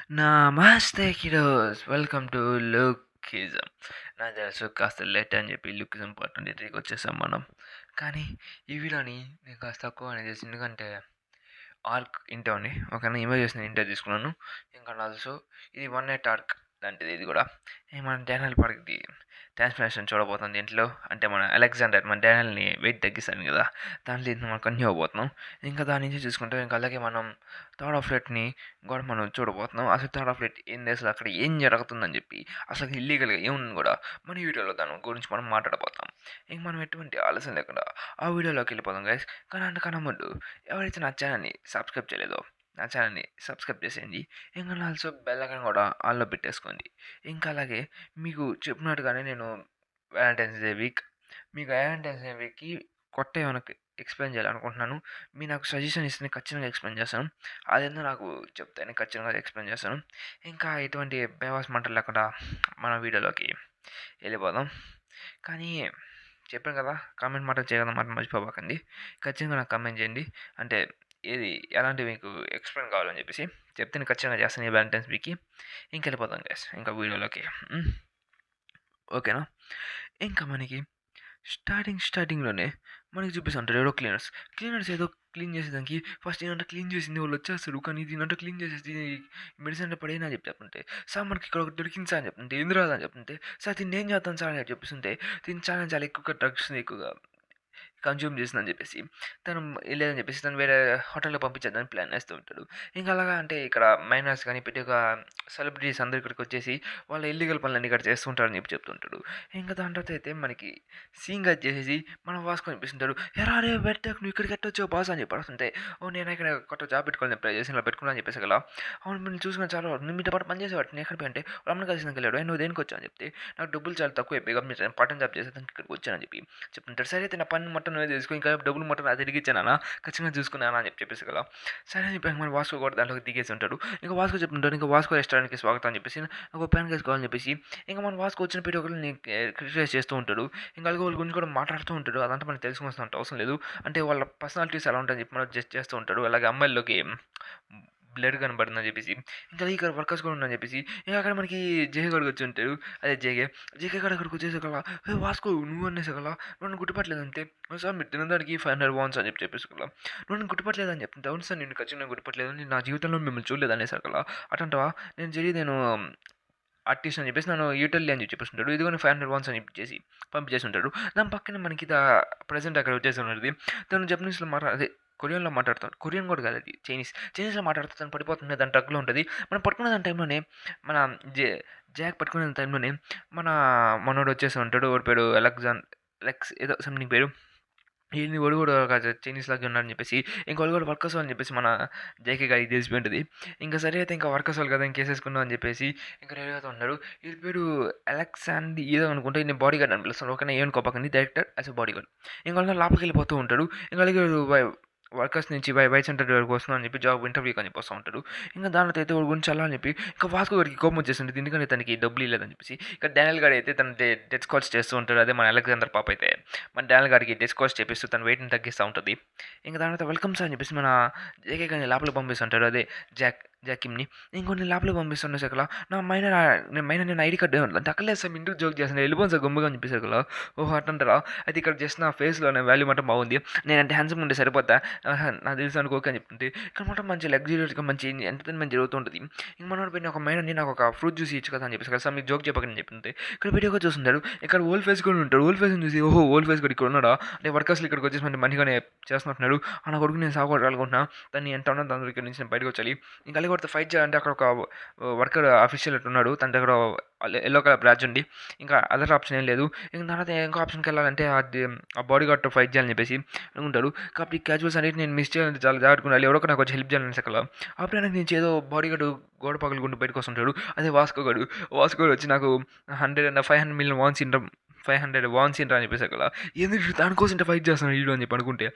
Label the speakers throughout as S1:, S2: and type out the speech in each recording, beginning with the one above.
S1: నమస్తే కిరోస్ welcome to లుక్కిజం. నాకు తెలుసు కాస్త లేట్ అని చెప్పి లుక్కిజం పార్ట్ 23కి వచ్చేసాం మనం. కానీ ఈ వీడియోని నేను కాస్త తక్కువ అనేది చేసి, ఎందుకంటే ఆర్క్ ఇంటోని ఒక ఇమేజెస్ నేను ఇంటర్ తీసుకున్నాను. ఇంకా ఆల్సో ఇది 1 నైట్ ఆర్క్ లాంటిది. ఇది కూడా మన డానియల్ పార్క్ది ట్రాన్స్ఫర్మేషన్ చూడబోతుంది ఇంట్లో. అంటే మన అలెగ్జాండర్ మన డానియల్ని వెయిట్ తగ్గిస్తాను కదా, దాంట్లో ఇది మనం కంటిన్యూ అవబోతున్నాం. ఇంకా దాని నుంచి చూసుకుంటే ఇంకా అలాగే మనం థర్డ్ ఆఫ్ లెట్ని కూడా మనం చూడబోతున్నాం. అసలు థర్డ్ ఆఫ్ లెట్ ఏంది, అసలు అక్కడ ఏం జరుగుతుందని చెప్పి, అసలు ఇల్లీగల్గా ఏముంది కూడా మన వీడియోలో దాని గురించి మనం మాట్లాడబోతాం. ఇంక మనం ఎటువంటి ఆలస్యం లేకుండా ఆ వీడియోలోకి వెళ్ళిపోతాం గైస్. కానీ అంతకన్నా ముందు ఎవరైతే నా ఛానల్ని సబ్స్క్రైబ్ చేయలేదో నా ఛానల్ని సబ్స్క్రైబ్ చేసేయండి. ఇంకా ఆల్సో బెల్ ఐకాన్ కూడా ఆన్లో పెట్టేసుకోండి. ఇంకా అలాగే మీకు చెప్పినట్టుగానే నేను వ్యాలంటైన్స్ డే వీక్ మీకు వ్యాలంటైన్స్ డే వీక్కి కొత్త ఏమైనా ఎక్స్ప్లెయిన్ చేయాలనుకుంటున్నాను. మీరు నాకు సజెషన్ ఇస్తే ఖచ్చితంగా ఎక్స్ప్లెయిన్ చేస్తాను. అదేందో నాకు చెప్తే నేను ఖచ్చితంగా ఎక్స్ప్లెయిన్ చేస్తాను. ఇంకా ఎటువంటి బేవాస్ మంటలు లేకుండా మన వీడియోలోకి వెళ్ళిపోదాం. కానీ చెప్పాను కదా, కామెంట్ మాత్రం చేయడం మాత్రం మర్చిపోబాకండి. ఖచ్చితంగా నాకు కామెంట్ చేయండి. అంటే ఏది ఎలాంటివి మీకు ఎక్స్ప్లెయిన్ కావాలని చెప్పేసి చెప్తే నేను ఖచ్చితంగా చేస్తాను ఈ వ్యాలంటైన్స్ వీక్కి. ఇంక వెళ్ళిపోతాం గైస్ ఇంకా వీడియోలోకి. ఓకేనా? ఇంకా మనకి స్టార్టింగ్లోనే మనకి చూపిస్తుంటారు ఎవరో క్లీనర్స్ ఏదో క్లీన్ చేసేదానికి. ఫస్ట్ ఏంటంటే క్లీన్ చేసింది వాళ్ళు వచ్చేస్తారు, కానీ దీనంటే క్లీన్ చేసేసి మెడిసిన్ అంటే పడేనా అని చెప్తుంటే, సార్ మనకి ఇక్కడ ఒకటి దొరికింది సార్ అని చెప్తుంటే, ఎందుకు రాదని చెప్తుంటే, సార్ దీన్ని ఏం చేస్తాను సార్ అని చెప్పేస్తుంటే, దీన్ని చాలా ఎక్కువగా డ్రగ్స్ ఎక్కువగా కన్జ్యూమ్ చేసిందని చెప్పేసి తను లేదని చెప్పేసి తను వేరే హోటల్లో పంపించేద్దని ప్లాన్ వేస్తూ ఉంటాడు. ఇంకా అలాగా అంటే ఇక్కడ మైనర్స్ కానీ ప్రతి ఒక్క సెలబ్రిటీస్ అందరు ఇక్కడికి వచ్చేసి వాళ్ళ ఇల్లీగల్ పనులన్నీ ఇక్కడ చేస్తుంటారని చెప్పి చెప్తుంటాడు. ఇంకా దాని తర్వాత అయితే మనకి సీన్గా చేసేసి మనం వాసుకొని అనిపిస్తుంటాడు. ఎరా రే పెట్టకు, నువ్వు ఇక్కడికి ఎట్టొచ్చావు బాస్ అని చెప్పి అడుగుతుంటే, ఓ నేను ఇక్కడ కొత్త జాబ్ పెట్టుకోవాలని ట్రై చేసి ఇలా పెట్టుకున్నా అని చెప్పేసి కదా. అవును మీరు చూసుకుని చాలా నువ్వు మీతో పాటు పని చేసేవాడు, నేను ఎక్కడ అంటే వాళ్ళ అమ్మని కలిసి వెళ్ళాడు. నువ్వు దేనికి వచ్చావు అని చెప్తే, నాకు డబ్బులు చాలా తక్కువ అయిపోయి మీరు పార్ట్ టైం జాబ్ చేసేదానికి ఇక్కడికి వచ్చానని చెప్పి చెప్తుంటారు. సరే అయితే నా పని మొత్తం నువ్వే తీసుకో, ఇంకా డబ్బులు మొత్తం అది తిరిగి ఇచ్చానా, ఖచ్చితంగా చూసుకున్నానా అని చెప్పేసి కదా. సరే అని చెప్పి మన వాస్కో కూడా దాంట్లోకి దిగేసి ఉంటాడు. ఇంకా వాస్కో చెప్తుంటాడు, ఇంకా వాస్కో రెస్టారెంట్కి స్వాగతం అని చెప్పేసి ఒక ప్యాన్ వేసుకోవాలని చెప్పేసి ఇంకా మన వాస్కో వచ్చిన ప్రతి ఒక్కరిని క్రిటిసైజ్ చేస్తూ ఉంటాడు. ఇంకా అలాగే వాళ్ళ గురించి కూడా మాట్లాడుతూ ఉంటాడు. అదంతా మనకి తెలుసుకోవాల్సిన అవసరం లేదు. అంటే వాళ్ళ పర్సనాలిటీస్ ఎలా ఉంటాయని చెప్పి మనం జస్ట్ చేస్తూ ఉంటాడు. అలాగే అమ్మాయిల్లోకి బ్లడ్ కనబడుతుందని చెప్పేసి, ఇంకా ఇక్కడ వర్కర్స్ కూడా ఉందని చెప్పేసి, ఇంకా అక్కడ మనకి జేకే గడికి వచ్చి ఉంటాడు. అదే జేకే గడ అక్కడికి వచ్చేసగల, వాస్కో నువ్వు అనేసగల, నన్ను గుర్తుపట్టలేదు అంతే సార్, మీరు తినడానికి 500 వాన్స్ అని చెప్పేసగల, నన్ను గుర్తుపట్టలేదు అని చెప్తుంటే, అవును సార్ నేను ఖచ్చితంగా గుర్తుపట్టలేదు, నేను నా జీవితంలో మిమ్మల్ని చూడలేదు అనేసగల. అటంటవా నేను ఆర్టిస్ట్ అని చెప్పేసి నన్ను యూటల్లీ అని చెప్పేస్తుంటాడు. ఇదిగోని 500 వాన్స్ అని చెప్పేసి పంపించేసి ఉంటాడు. దాని పక్కన మనకి ప్రజెంట్ అక్కడ వచ్చేసి ఉన్నది. తను జపనీస్లో అదే కొరియన్లో మాట్లాడుతాడు. కొరియన్ కూడా కాదు, అది చైనీస్లో మాట్లాడుతూ తను పడిపోతుంది. దాని ట్రక్లో ఉంటుంది. మనం పట్టుకునే దాని టైంలోనే మన జాక్ పట్టుకునే టైంలోనే మనోడు వచ్చేసి ఉంటాడు. వాడి పేరు అలెక్స్ ఏదో సంథింగ్ పేరు. ఏంది వాడు కూడా ఒక చైనీస్ లాగా ఉన్నాడని చెప్పేసి, ఇంకా వాళ్ళు కూడా వర్కర్స్ అని చెప్పేసి మన జేకే గారికి తెలిసిపోయి ఉంటుంది. ఇంకా సరే అయితే ఇంకా వర్కర్స్ వాళ్ళు కదా ఇంకేసేసుకున్నాం అని చెప్పేసి ఇంకా రెడీ అవుతూ ఉన్నాడు. ఈ పేరు అలెక్సాండ్ ఏదో అనుకుంటే నేను బాడీ గార్డ్ అని పిలుస్తాను. ఓకేనా, ఏమనుకోపకండి, director as a body guard. ఇంకా వాళ్ళ లోపలికి వెళ్ళిపోతూ ఉంటాడు. ఇంకా అలాగే వర్కర్స్ నుంచి వైస్ సెంటర్ వరకు వస్తున్నాను అని చెప్పి జాబ్ ఇంటర్వ్యూకి అని చెప్పి వస్తూ ఉంటాడు. ఇంకా దాంట్లో అయితే వాడి గురించి అలా అని చెప్పి ఇంకా వాస్కో గారికి కోపం వచ్చేస్తుంది. ఎందుకంటే తనకి డబ్బులు ఇవ్వలేదని చెప్పేసి. ఇంకా డానియల్ గారు అయితే తన డెత్ కాల్స్ చేస్తూ ఉంటాడు. అదే మన అలెగ్జాండర్ పాప అయితే మన డానియల్ గారికి డెత్ కాల్స్ చేపిస్తూ తన వెయిట్ని తగ్గిస్తూ ఉంటుంది. ఇంకా దాని తర్వాత వెల్కమ్ సార్ అని చెప్పేసి మన జేకే గారిని లోపలికి పంపిస్తుంటాడు. అదే జాకిమ్ని ఇంకొన్ని లోపలికి పంపిస్తుండే సకల నా నేను ఐడి కార్డు అంటే అక్కర్లేదు సార్, ఇంటికి జోక్ చేస్తాను, వెళ్ళిపోను సార్ గమ్ముగా అని చెప్పేసి కదా. ఓహో అట్టంటారా, అయితే ఇక్కడ జస్ట్ నా ఫేస్లో వాల్యూ మాత్రం బాగుంది, నేనంటే హ్యాండ్సమ్ ఉంటే సరిపోతా, నాకు తెలుసు అనుకోక అని చెప్తుంది. ఇక్కడ మాత్రం మంచి లగ్జరీస్గా మంచి ఎంటర్టైన్మెంట్ జరుగుతుంటుంది. ఇంక మనోడు పోయిన ఒక మైనర్ని నాకు ఒక ఫ్రూట్ జ్యూస్ ఇచ్చు కదా అని చెప్పేసి కదా సార్ మీకు జోక్ చెప్పకని చెప్తుంది. ఇక్కడ వీడియోగా చూస్తుంటాడు. ఇక్కడ ఓల్డ్ ఫేస్ కూడా ఉంటాడు. ఓల్డ్ ఫేస్ని చూసి ఓహో ఓల్డ్ ఫేస్ కూడా ఇక్కడ ఉన్నాడా, అంటే వర్కర్స్లు ఇక్కడికి వచ్చేసి మంచిగానే చేస్తున్నట్టున్నాడు. ఆ నా కొడుకు నేను సాగొట్టాలనుకుంటున్నా, దాన్ని ఎంత ఉన్నదో దాని దగ్గర నుంచి నేను బయటకు వచ్చాలి. ఇంకా అలాగే కొడితే ఫైట్ చేయాలంటే అక్కడ ఒక వర్కర్ అఫీషియల్ ఉన్నాడు, తన దగ్గర ఎల్లో కలర్ బ్యాడ్జ్ ఉంది. ఇంకా అదర్ ఆప్షన్ ఏం లేదు. ఇంకా తర్వాత ఇంకో ఆప్షన్కి వెళ్ళాలంటే ఆ బాడీ గార్డ్తో ఫైట్ చేయాలని చెప్పేసి అనుకుంటాడు. కాబట్టి క్యాజువల్స్ అనేది నేను మిస్ చేయాలంటే చాలా జాగ్రత్తగా ఉండాలి, ఎవరో నాకు వచ్చి హెల్ప్ చేయాలని సకల. అప్పుడు నాకు నుంచి ఏదో బాడీ గార్డు గోడ పగలుకుంటూ బయటకు వస్తుంటాడు. అదే వాస్కో గారు వచ్చి నాకు 500 మిలియన్ వాన్స్ ఇంటర్ 500 వాన్స్ ఇంటర్ అని చెప్పేసి కదా, ఎందుకు దానికోసం ఇంత ఫైట్ చేస్తున్నాడు వీడు అని చెప్పి అనుకుంటే,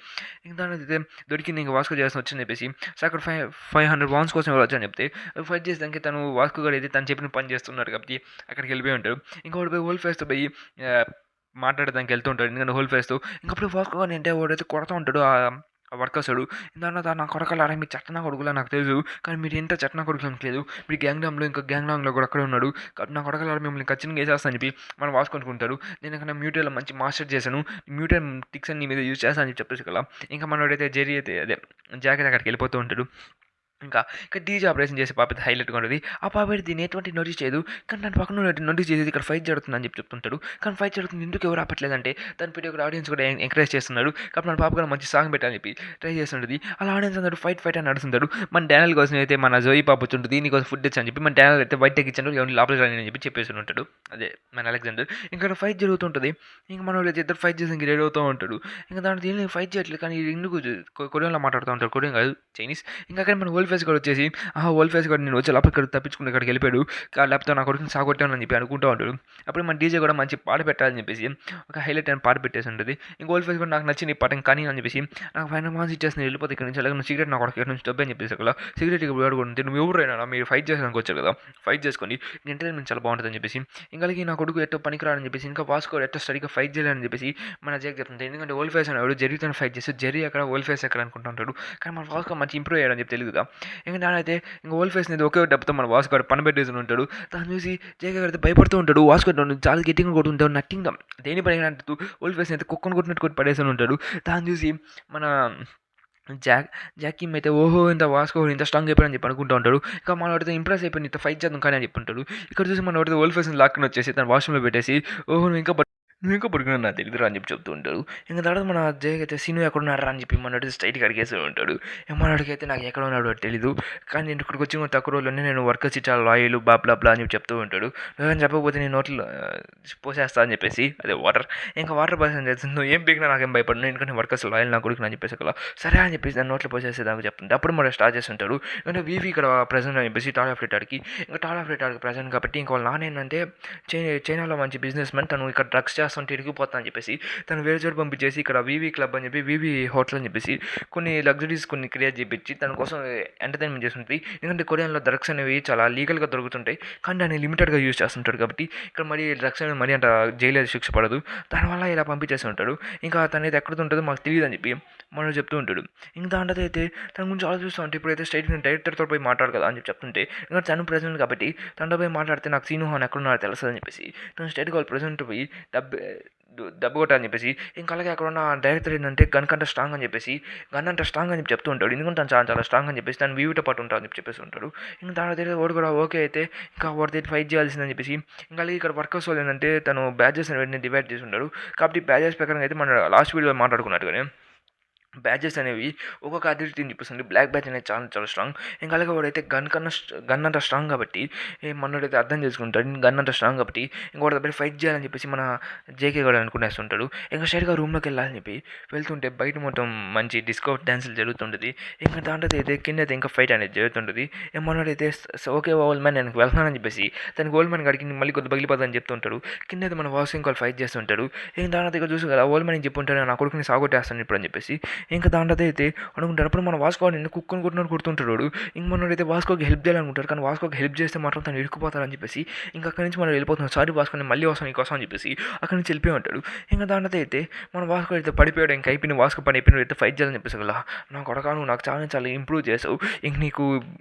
S1: ఇంకా దాని అయితే దొరికింది. ఇంకా వాస్కో చేస్తాను వచ్చని చెప్పేసి సో అక్కడ 500 వాన్స్ కోసం ఎవరు వచ్చని చెప్తే ఫైట్ చేసేదానికి తను వాస్కో గారు అయితే తను చెప్పిన పని చేస్తున్నాడు కాబట్టి అక్కడికి వెళ్ళిపోయి ఉంటాడు. ఇంకా వాడు పోయి ఓల్డ్ ఫేస్తో పోయి మాట్లాడడానికి వెళ్తూ ఉంటాడు. ఎందుకంటే హోల్ ఫేస్తో ఇంకప్పుడు వాస్కో గారిని అంటే వాడైతే కొడతా ఉంటాడు. ఆ వర్కర్స్ వాడు. దాని నా కొడకలారా మీరు చెత్త నా కొడుకులా నాకు తెలుసు, కానీ మీరు ఎంత చెత్త నా కొడుకులు అనట్లేదు, మీరు గ్యాంగ్డామ్లో ఇంకా గ్యాంగ్డామ్లో కూడా అక్కడే ఉన్నాడు, కాబట్టి నా కొడకలారా మిమ్మల్ని ఖచ్చితంగా వేసేస్తా అని చెప్పి మనం వాసుకొనుకుంటాడు. నేను ఇక్కడ మ్యూటేలో మంచి మాస్టర్ చేశాను, మ్యూటేన్ టిక్స్ అన్ని మీద యూజ్ చేస్తాను అని చెప్పేసి కదా. ఇంకా మనోడైతే జెర్రీ అయితే అదే జాకెట్ అక్కడికి వెళ్ళిపోతూ ఉంటాడు. ఇంకా డీజే ఆపరేషన్ చేసే పాప అయితే హైలైట్గా ఉంటుంది. ఆ పాప అయితే దీన్ని ఎటువంటి నోటీస్ చేయదు, కానీ దాని పక్కన నోటీస్ చేసేది ఇక్కడ ఫైట్ జరుగుతుందని చెప్పి చెప్తుంటాడు. కానీ ఫైట్ జరుగుతుంది ఎందుకు ఎవరు ఆపట్లేదంటే దాని పెట్టి ఒక ఆడియన్స్ కూడా ఎంకరేజ్ చేస్తున్నాడు, కాబట్టి మన పాప కూడా మంచి సాంగ్ పెట్టాలని చెప్పి ట్రై చేస్తుంటుంది. అలా ఆడియన్స్ అందరూ ఫైట్ అని నడుస్తుంటాడు. మన డానియల్ కోసం అయితే మన జోయి పాప ఉంటుంది, దీనికోసం ఫుడ్ తెచ్చని చెప్పి మన డానియల్ అయితే వైట్ ఎక్కించాడు, ఎవరిని లోపలికి రాని అని చెప్పి చెప్పేసి ఉంటాడు. అదే మన అలెగ్జాండర్. ఇంకా ఫైట్ జరుగుతుంటుంది. ఇంకా మన వాళ్ళు ఇద్దరు ఫైట్ చేసి రెడీ అవుతూ ఉంటాడు. ఇంకా దాంట్లో దీన్ని ఫైట్ చేయట్లేదు, కానీ ఎందుకు కొరియాలో మాట్లాడుతూ ఉంటాడు, కొరియన్ కాదు చైనీస్. ఇంకా అక్కడ మన వరల్డ్ ఫేస్ కూడా వచ్చేసి వరల్డ్ ఫేస్ కూడా నేను వచ్చి లోపలికి తప్పించుకుని ఇక్కడికి వెళ్ళిపోయాడు, లేకపోతే నా కొడుకుని సాగొట్టానని చెప్పి అనుకుంటూ ఉంటాడు. అప్పుడు మన డీజే కూడా మంచి పాట పెట్టాలని చెప్పేసి ఒక హైలైట్ అయిన పాట పెట్టేసి ఉంటుంది. ఇంకా వరల్డ్ ఫేస్ కూడా నాకు నచ్చింది ఈ పాట కానీ అని చెప్పేసి నాకు ఫైనల్ మాన్స్ ఇచ్చేసి వెళ్ళిపోతే ఇక్కడ నుంచి, అలాగే సిగరెట్ నా కొడుకు ఇక్కడ నుంచి డబ్బు అని చెప్పేసి అక్కడ సిగరెట్ వాడుకుంటే నువ్వు ఎవరైనా మీరు ఫైట్ చేసానికి వచ్చారు కదా, ఫైట్ చేసుకొని ఎంటర్టైన్మెంట్ చాలా బాగుంటుందని చెప్పేసి ఇంకా నా కొడుకు ఎట్టో పనికిరాడని చెప్పేసి ఇంకా వాస్కో ఎట్టో స్టడీగా ఫైట్ చేయాలని చెప్పేసి మన జేక్ చెప్తుంది. ఎందుకంటే వరల్డ్ ఫేస్ అనేవాడు జెర్రీతో ఫైట్ చేస్తే జెర్రీ అక్కడ వరల్డ్ ఫేస్ ఎక్కడ అనుకుంటుంటాడు, కానీ మన వాస్కో మంచి ఇంప్రూవ్ అయ్యాడని చెప్పి తెలియదుగా. ఇంకా దానైతే ఇంకా వరల్డ్ ఫేస్ అనేది ఒకే డబ్బుతో మన వాస్కో పని పెట్టేసి ఉంటాడు. దాన్ని చూసి జేక్ అయితే భయపడుతూ ఉంటాడు. వాస్కో చాలా గట్టిగా కొడుతుంటాడు, నట్టింగా దేని పని అంటూ వరల్డ్ ఫేస్ అయితే కుక్కను కొట్టినట్టు కొట్టి పడేసి ఉంటాడు. దాన్ని చూసి మన జాకిమ్ అయితే ఓహో ఇంత వాస్కో ఇంత స్ట్రాంగ్ అయిపోయాడని చెప్పి అనుకుంటూ ఉంటాడు. ఇంకా మన వాడితో ఇంప్రెస్ అయిపోయింది, ఇంత ఫైట్ చేద్దాం కానీ అని చెప్పి ఉంటాడు. ఇక్కడ చూసి మన వాడితో వరల్డ్ ఫేస్ని లాక్కుని వచ్చేసి తన వాష్రూమ్లో పెట్టేసి ఓహో నువ్వు ఇంకా పడుకున్నా నాకు తెలియదురా అని చెప్పి చెప్తూ ఉంటాడు. ఇంకా తర్వాత మన జయకి అయితే సీను ఎక్కడ ఉన్నారా అని చెప్పి మన స్ట్రైట్గా అడిగేస్తూ ఉంటాడు. మనవాడికి అయితే నాకు ఎక్కడ ఉన్నాడు అని తెలీదు, కానీ నేను ఇక్కడికి వచ్చి తక్కువ రోజుల్లోనే నేను వర్కర్స్ చాలా లాయలు బాబ్లా అని చెప్పి చెప్తూ ఉంటాడు. నువ్వేం చెప్పకపోతే నేను నోట్లో పోసేస్తా అని చెప్పేసి అదే వాటర్. ఇంకా వాటర్ పోసేసి చేస్తుంది, నువ్వు ఏం పీకినా నాకేం భయపడను, ఎందుకంటే వర్కర్స్ లాయల్ నా కొడుకు అని చెప్పేసి అలా సరే అని చెప్పేసి దాన్ని నోట్లో పోసేస్తే దానికి చెప్తుంది. అప్పుడు మనం స్టార్ట్ చేస్తుంటాడు. అంటే వీవీ ఇక్కడ ప్రజెంట్ అని చెప్పేసి టాల్ ఆఫ్ రిటార్డ్కి, ఇంకా టాల్ ఆఫ్ రిటార్డ్కి ప్రజెంట్ కాబట్టి ఇంకా వాళ్ళ నాన్న ఏంటంటే చైనాలో మంచి బిజినెస్ మ్యాన్, తను ఇక్కడ డ్రగ్స్ చేస్తుంటే ఇరిగిపోతా అని చెప్పేసి తను వేరే చోటు పంపించేసి ఇక్కడ వీవీ క్లబ్ అని చెప్పి వీవీ హోటల్ అని చెప్పేసి కొన్ని లగ్జరీస్ కొన్ని క్రియేట్ చేయించి తన కోసం ఎంటర్టైన్మెంట్ చేస్తుంటుంది. ఎందుకంటే కొరియాలో డ్రగ్స్ అనేవి చాలా లీగల్గా దొరుకుతుంటాయి, కానీ దాన్ని లిమిటెడ్గా యూజ్ చేస్తుంటాడు కాబట్టి ఇక్కడ మరి డ్రగ్స్ అనేది మరీ అంత జైలు శిక్ష పడదు, దానివల్ల ఇలా పంపించేసి ఉంటాడు. ఇంకా తనైతే ఎక్కడ ఉంటుందో మాకు తెలియదు అని చెప్పి మనం చెప్తూ ఉంటాడు. ఇంకా దాంట్లో అయితే తన గురించి ఆలోచిస్తూ ఉంటే ఇప్పుడైతే స్ట్రైట్ డైరెక్టర్తో పోయి మాట్లాడు కదా అని చెప్పి చెప్తుంటే, ఇంకా తను ప్రెసిడెంట్ కాబట్టి తనతో పోయి మాట్లాడితే నాకు సీను హాన్ ఎక్కడున్నారో తెలుస్తుంది అని చెప్పేసి తను స్ట్రైట్గా వాళ్ళు ప్రెసిడెంట్ పోయి డబ్బు కొట్టాలని చెప్పేసి, ఇంకా అలాగే అక్కడ ఉన్న డైరెక్టర్ ఏంటంటే గన్ కంటే స్ట్రాంగ్ అని చెప్పేసి గన్ అంటే స్ట్రాంగ్ అని చెప్పి చెప్తూ ఉంటాడు. ఎందుకంటే తను చాలా చాలా స్ట్రాంగ్ అని చెప్పేసి తను వీవితో పాటు ఉంటాడు అని చెప్పి చెప్పేసి ఉంటాడు. ఇంకా దాని దగ్గర వాడు కూడా ఓకే అయితే ఇంకా వాడి దగ్గర ఫైట్ చేయాల్సిందని చెప్పేసి ఇంకా అలాగే ఇక్కడ వర్కర్స్ వాళ్ళు ఏంటంటే తను బ్యాచెస్ అని డివైడ్ చేసి ఉంటాడు. కాబట్టి బ్యాచెస్ ప్రకారం అయితే మన లాస్ట్ వీడియోలో మాట్లాడుకున్నట్టుగానే బ్యాచెస్ అనేవి ఒక్కొక్క అథ్లెట్ని చూపిస్తుంది. బ్లాక్ బ్యాచ్ అనేది చాలా చాలా స్ట్రాంగ్. ఇంకా అలాగే వాడైతే గన్ అంత స్ట్రాంగ్ కాబట్టి మనోడైతే అర్థం చేసుకుంటాడు గన్ అంత స్ట్రాంగ్ కాబట్టి ఇంకా వాడి దగ్గర ఫైట్ చేయాలని చెప్పేసి మన జేకే కూడా అనుకునేస్తుంటాడు. ఇంకా స్ట్రైట్గా రూమ్లోకి వెళ్ళాలని చెప్పి వెళ్తుంటే బయట మొత్తం మంచి డిస్కో డ్యాన్సులు జరుగుతుంటుంది. ఇంకా దాంట్లో అయితే కింద అయితే ఇంకా ఫైట్ అనేది జరుగుతుంటుంది. మనోడైతే ఓకే ఓల్డ్ మ్యాన్ నేను వెళ్తున్నానని చెప్పేసి తనకి ఓల్డ్ మ్యాన్ గడికి మళ్ళీ కొద్ది పగిలిపోతుందని చెప్తుంటాడు. కింద అయితే మన వాసింగ్ కాల్ ఫైట్ చేస్తుంటాడు. ఇంకా దాంట్లో దగ్గర చూసి కదా ఓల్డ్ మ్యాన్ చెప్పుంటాడు నా కొడుకుని సాగొట్టేస్తాను ఇప్పుడు అని చెప్పేసి ఇంకా దాంట్లో అయితే అనుకుంటారు. అప్పుడు మన వాస్కో నిన్ను కుక్కను కొడుతుంటాడు. ఇంక మనోడైతే వాస్కోకి హెల్ప్ చేయాలనుకుంటారు, కానీ వాస్కోకి హెల్ప్ చేస్తే మాత్రం తను ఇరుక్కుపోతారని చెప్పేసి ఇంకా అక్కడి నుంచి మనం వెళ్ళిపోతున్నాం. సారీ వాస్కో నేను మళ్ళీ వస్తాను నీకోసం అని చెప్పేసి అక్కడి నుంచి వెళ్ళిపోయి ఉంటాడు. ఇంకా దాంట్లో అయితే మన వాస్కో అయితే పడిపోయాడు, ఇంకా అయిపోయిన వాస్కో పని అయిపోయిన అయితే ఫైట్ చేయాలని చెప్పేసి అలా నా కొడక నువ్వు నాకు చాలా చాలా ఇంప్రూవ్ చేసావు, ఇంక నీకు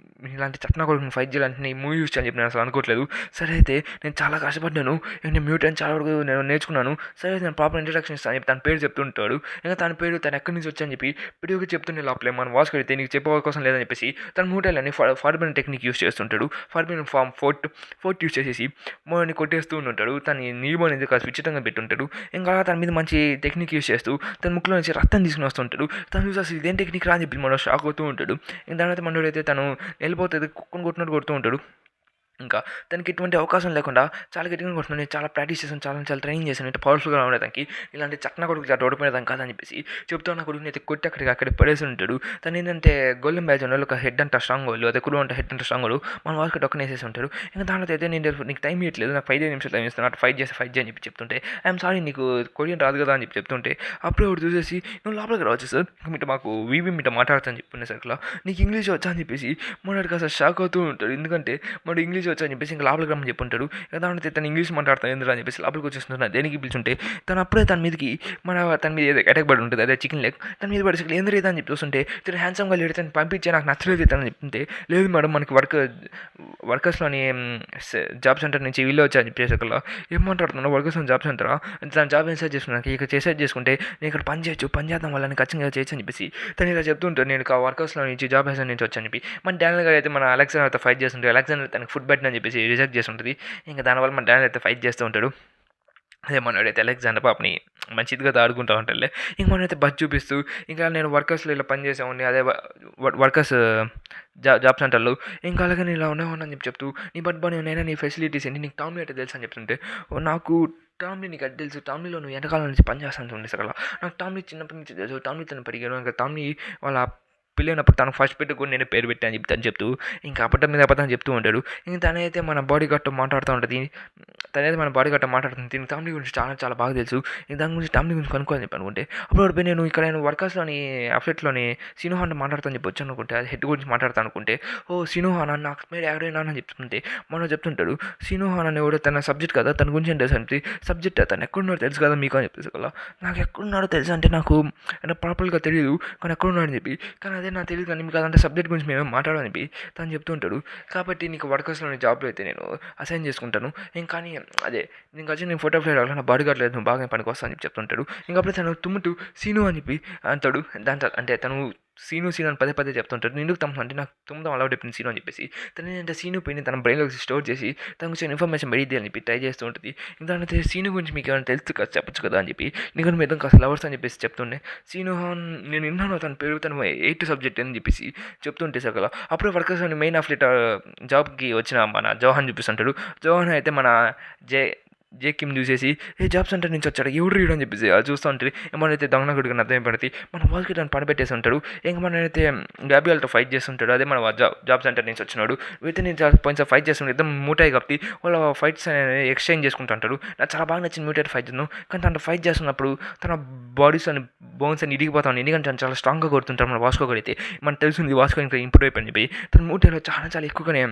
S1: ఇలాంటి చట్నా కొడుకు ఫైట్ చేయాలంటే నీ మూవీ యూస్ చేయాలని చెప్పి నేను అసలు అనుకోవట్లేదు. సరే అయితే నేను చాలా కష్టపడ్డాను, నేను మ్యూటెంట్ చాలా వరకు నేను నేర్చుకున్నాను, సరే నేను ప్రాపర్ ఇంట్రడక్షన్ ఇస్తాను అని చెప్పి తన పేరు చెప్తుంటాడు. ఇంకా తన పేరు తను ఎక్కడి నుంచి వచ్చాయని చెప్పి వీడియోకి చెప్తుండే లోపలే మన వాస్కో అయితే నీకు చెప్పే కోసం లేదని చెప్పేసి తన మూటలని ఫార్బిన్ టెక్నిక్ యూస్ చేస్తుంటాడు. ఫార్బిన్ ఫోర్ట్ యూస్ చేసేసి మోని కొట్టేస్తూ ఉంటాడు. తన నీళ్ళు అనేది కాస్త విచిత్రంగా పెట్టుంటాడు. ఇంకా తన మీద మంచి టెక్నిక్ యూస్ చేస్తూ తన ముక్కులో నుంచి రక్తం తీసుకుని వస్తుంటాడు. తను చూసి అసలు ఇదేం టెక్నిక్ రా అని చెప్పి మనం షాక్ అవుతూ ఉంటాడు. ఇంకా దాని అయితే మనోడైతే తను వెళ్ళిపోతుంది కుక్కను కొట్టినట్టు కొడుతూ ఉంటాడు. ఇంకా తనకి ఎటువంటి అవకాశం లేకుండా చాలా గట్టిగా కొడుతున్నాను, నేను చాలా ప్రాక్టీస్ చేశాను, చాలా చాలా ట్రైనింగ్ చేశాను, అంటే పవర్ఫుల్గా ఉండేదానికి ఇలాంటి చక్కన కొడుకు చాలా ఓడిపోయేదానికి కాదని చెప్పేసి చెప్తా నా కొడుకుని అయితే కొట్టి అక్కడికి పడేసి ఉంటాడు. తను ఏంటంటే గోల్డెన్ బ్యాచ్ ఉన్న ఒక హెడ్ అంట స్ట్రాంగ్ వాళ్ళు, అదే కుడు అంటే హెడ్ అంటే స్ట్రాంగ్ వాళ్ళు మన వాళ్ళకి డొక్కన వేసేసి ఉంటాడు. ఇంకా దాంట్లో అయితే నేను నీకు టైం ఇవ్వట్లేదు, నాకు 5 నిమిషాలు టైం ఇస్తాను, అటు ఫైట్ చేయని చెప్పి చెప్తుంటే ఐఎమ్ సారీ నీకు కొరియన్ రాదు కదా అని చెప్పి చెప్తుంటే అప్పుడే ఒకటి చూసేసి నువ్వు లోపలికి రావచ్చు సార్, మీట మాకు వీవీ మీట మాట్లాడతాను చెప్పుకునే సరికలా నీకు ఇంగ్లీష్ వచ్చా అని చెప్పేసి మనకి అసలు షాక్ అవుతూ ఉంటాడు. ఎందుకంటే మన ఇంగ్లీష్ వచ్చా అని చెప్పేసి ఇంకా లోపలికి రమ్మని చెప్పుంటాడు. దాంట్లో తను ఇంగ్లీష్ మాట్లాడతాను ఎందుకు అని చెప్పేసి లోపలికి వచ్చేస్తున్నాడు. దేనికి పిలుచుంటే తను అప్పుడే తన మీదకి తన మీద ఏదో అటాక్ పడి ఉంటుంది, అదే చికెన్ లెగ్ తన మీద పడి ఎందుకు లేదా అని చెప్పి చూస్తుంటే తను హ్యాండ్సమ్గా లేడు, తను పంపించే నాకు నచ్చలేదు తను చెప్తుంటే, లేదు మేడం మనకి వర్కర్స్లోని జాబ్ సెంటర్ నుంచి వీళ్ళు వచ్చా అని చెప్పేసి అక్కడ ఏం మాట్లాడుతున్నాను, వర్కర్స్ జాబ్ సెంటరా, తన జాబ్ ఇన్సైడ్ చేసుకున్నాను, ఇక్కడ చేసేది చేసుకుంటే నేను ఇక్కడ పని చేయొచ్చు, పని చేద్దాం వల్ల ఖచ్చితంగా చేయొచ్చు అని చెప్పేసి తను ఇలా చెప్తుంటాను. నేను వర్కర్స్లో నుంచి జాబ్ హెసన్ నుంచి వచ్చాను చెప్పి మన డానియల్ గారు అయితే మన అలెగ్జాండర్తో ఫైట్ చేస్తుంటే అలెగ్జాండర్ తనకి ఫుడ్ పెట్టినని చెప్పేసి రిజెక్ట్ చేస్తుంటుంది. ఇంకా దానివల్ల మన డానియల్ అయితే ఫైట్ చేస్తూ ఉంటాడు. అదే మనోడైతే అలెగ్జాండర్ పాపని మంచిదిగా ఆడుకుంటూ ఉంటాడులే. ఇంక మనమైతే బస్ చూపిస్తూ ఇంకా నేను వర్కర్స్లో ఇలా పని చేసామండి, అదే వర్కర్స్ జాబ్ సెంటర్లో, ఇంకా అలాగే నేను ఇలా ఉన్నామని చెప్తూ నీ బట్ బాగా నేను నీ ఫెసిలిటీస్ ఏంటి, నీకు టామ్లీ అంటే తెలుసు అని చెప్తుంటే, నాకు టామ్లీ నీకు అది తెలుసు, టామ్లీలో నువ్వు ఎంతకాలం నుంచి పని చేస్తాను ఉండే అసలు నాకు టామ్లీ చిన్నప్పటి నుంచి తెలుసు, టామ్లీ తను పెరిగాను, ఇంకా టామ్లీ వాళ్ళ పిల్లైనప్పుడు తనకు ఫస్ట్ పెట్టుకుని నేను పేరు పెట్టాను చెప్పి తను చెప్తూ ఇంకా అబద్ధం మీద అబద్ధం చెప్తూ ఉంటాడు. ఇంక తనైతే మన బాడీ గార్డ్తో మాట్లాడుతూ ఉంటుంది, దీనికి టామ్లీ గురించి చాలా చాలా బాగా తెలుసు, దాని గురించి టామ్లీ గురించి కనుక్కోని చెప్పి అనుకుంటే, అప్పుడు పోయి నేను ఇక్కడ నేను వర్కర్స్లోని అఫ్లెట్లోని సినోహాన్ మాట్లాడుతాను చెప్పి వచ్చాను అనుకుంటే, అది హెడ్ గురించి మాట్లాడతాను అనుకుంటే, ఓ సినోహాన్ నాకు మీరు ఎక్కడైనా అని చెప్తుంటే మనం చెప్తుంటాడు, సినోహాన్ అనేవాడు తన సబ్జెక్ట్ కదా, తన గురించి ఏం తెలుసు అంటే సబ్జెక్ట్ తను ఎక్కడున్నాడో తెలుసు కదా మీకు అని చెప్పేసి కదా, నాకు ఎక్కడున్నాడో తెలుసు అంటే నాకు ప్రాపర్గా తెలియదు కానీ ఎక్కడున్నాడు అని చెప్పి, కానీ అదే నాకు తెలియదు కానీ మీకు అదంటే సబ్జెక్ట్ గురించి మేము మాట్లాడని చెప్పి తను చెప్తూ ఉంటాడు. కాబట్టి నీకు వర్కర్స్లోని జాబ్లో అయితే నేను అసైన్ చేసుకుంటాను, ఇంకా కానీ అదే నీకు వచ్చి నేను ఫోటో ఫ్లైట్ రావాలి, నా బాడీ గార్డ్ లేదు, నువ్వు బాగా పనికి వస్తా అని చెప్పి చెప్తుంటాడు. ఇంకప్పుడు తను తుమ్ముతూ సీను అని చెప్పి అంటాడు. దాంతో అంటే తను సీను అని పదే పదే చెప్తుంటాడు. ఎందుకు తమ్ముడు అంటే నాకు తుమ్ముదాం అలవాటు అయిపోయింది సీను అని చెప్పేసి, తను ఏంటంటే సీను పోయి తన బ్రెయిన్లోకి స్టోర్ చేసి తన గురించి ఇన్ఫర్మేషన్ పెడిద్ది అని చెప్పి ట్రై చేస్తూ ఉంటుంది. దాని సీను గురించి మీకు ఏమైనా తెలుసు కదా చెప్పచ్చు కదా అని చెప్పి నీకు మీద కాస్త లవర్స్ అని చెప్పేసి చెప్తుండే, సీను నేను విన్నాను తన పేరు తను 8th సబ్జెక్ట్ అని చెప్పేసి చెప్తుంటే సగల అప్పుడే వర్కర్స్ అని మెయిన్ అఫ్లెట్ జాబ్కి వచ్చిన మన జోహాన్ చూపిస్తుంటాడు. జోహాన్ అయితే మన జేకిమ్ చూసేసి ఏ జాబ్ సెంటర్ నుంచి వచ్చాడు ఎవడు రీడ్ అని చెప్పేసి అది చూస్తూ ఉంటుంది. ఏమనైతే దొంగగుడికి అర్థం పడితే మన వాళ్ళకి తను పనిపెట్టేసి ఉంటాడు. ఇంకా మనైతే గ్యాబియల్తో ఫైట్ చేస్తుంటాడు, అదే మన జాబ్ సెంటర్ నుంచి వచ్చినాడు. అయితే నేను కొంచెం ఫైట్ చేస్తుంటే ఇద్దరు మూటాయి కాబట్టి వాళ్ళ ఫైట్స్ అనేది ఎక్స్చేంజ్ చేసుకుంటూ ఉంటాడు. నాకు చాలా బాగా నచ్చింది మ్యూటెడ్ ఫైట్ చేద్దాం, కానీ తను ఫైట్ చేస్తున్నప్పుడు తన బాడీస్ అని బోన్స్ అని ఇరిగిపోతాను, ఎందుకంటే తను చాలా స్ట్రాంగ్గా కొడుతుంటాడు. మన వాస్కో కొడితే మనకు తెలుస్తుంది వాస్కో ఇంకా ఇంప్రూవ్ అయిపోయింది చెప్పి తన మూటలో చాలా చాలా ఎక్కువగానే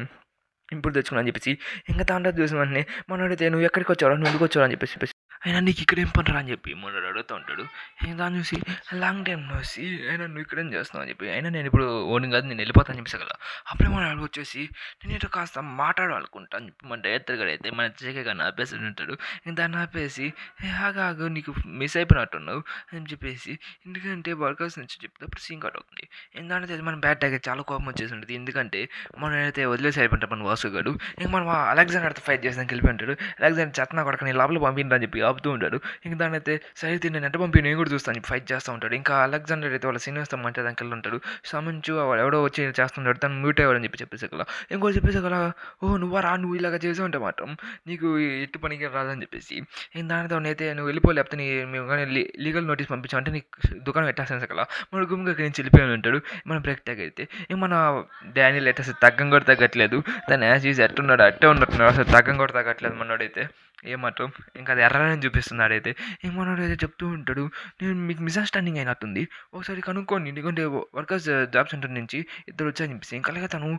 S1: ఇంప్రూవ్ తెచ్చుకున్నా అని చెప్పేసి ఇంకా దాంట్లో చూసిన వెంటనే మనోడైతే నువ్వు ఎక్కడికి వచ్చావు, నువ్వు ఎందుకు వచ్చావు అని చెప్పేసి అయినా నీకు ఇక్కడ ఏం పని అని చెప్పి మనోడు అడుగుతూ ఉంటాడు. దాన్ని చూసి లాంగ్ టైం చూసి అయినా నువ్వు ఇక్కడేం చేస్తున్నావు అని చెప్పి, అయినా నేను ఇప్పుడు ఓన్ కాదు నేను వెళ్ళిపోతాను అని చెప్పేసి కదా అప్పుడే మన అడుగు వచ్చేసి నేను ఇటు కాస్త మాట్లాడాలనుకుంటా అని చెప్పి మన డైరెక్టర్ గారు అయితే మన జేకే గారిని ఆపేసి ఉంటాడు. దాన్ని ఆపేసి ఆగు నీకు మిస్ అయిపోయినట్టున్నావు అని చెప్పేసి, ఎందుకంటే వర్కర్స్ నుంచి చెప్తే సీన్ కట్ అవుతుంది. ఎందుకంటే మన బ్యాట్ ట్యాగ్ చాలా కోపం వచ్చేసి ఉంటుంది, ఎందుకంటే మనం అయితే వదిలేసి అయిపోయింటాం మన వాసుగాడు. ఇంక మనం అలెగ్జాండర్తో ఫైట్ చేసానికి వెళ్ళిపోయింటాడు. అలెగ్జాండర్ చెత్తనా కొడక నేను లోపల పంపిండ్రా అని చెప్పి ఆపుతూ ఉంటాడు. ఇంక దాని అయితే సరే నేను ఎంత పంపి నేను కూడా చూస్తాను ఫైట్ చేస్తూ ఉంటాడు. ఇంకా అలెగ్జాండర్ అయితే వాళ్ళ సీనియర్స్తో మంచి దానికి వెళ్ళి ఉంటాడు. సమంచు ఎవడో వచ్చి చేస్తుంటాడు, తను మ్యూట్ అయ్యాడని చెప్పేసి కదా ఇంకోటి చెప్పేసి కదా ఓ నువ్వు ఇలాగ చేసి ఉంటే మాత్రం నీకు ఎట్టు పనికి రాదని చెప్పేసి దానితో అయితే నువ్వు వెళ్ళిపోలేకపోతే మేము కానీ లీగల్ నోటీస్ పంపించాం అంటే నీకు దుకాణం పెట్టేస్తాను కదా మన గుమ్మిగా అక్కడి నుంచి వెళ్ళిపోయి ఉంటాడు. మన బ్రేక్ ట్యాగ్ అయితే మన డానియల్ అయితే అసలు తగ్గం కూడా తగ్గట్లేదు, తను యాజ్ చూసి ఎట్టున్నాడు అట్టే ఉన్నట్టున్నాడు, అసలు తగ్గం కూడా తగ్గట్లేదు మనోడైతే ఏమాత్రం ఇంకా అది ఎర్రని చూపిస్తున్నాడు. అయితే ఇంక మనోడు అయితే చెప్తూ ఉంటాడు నేను మీకు మిస్అండర్స్టాండింగ్ అయినట్టుంది ఒకసారి కనుక్కోండి, ఎందుకంటే వర్కర్స్ జాబ్ సెంటర్ నుంచి ఇద్దరు వచ్చాయని చెప్పేసి ఇంకా అలాగే తను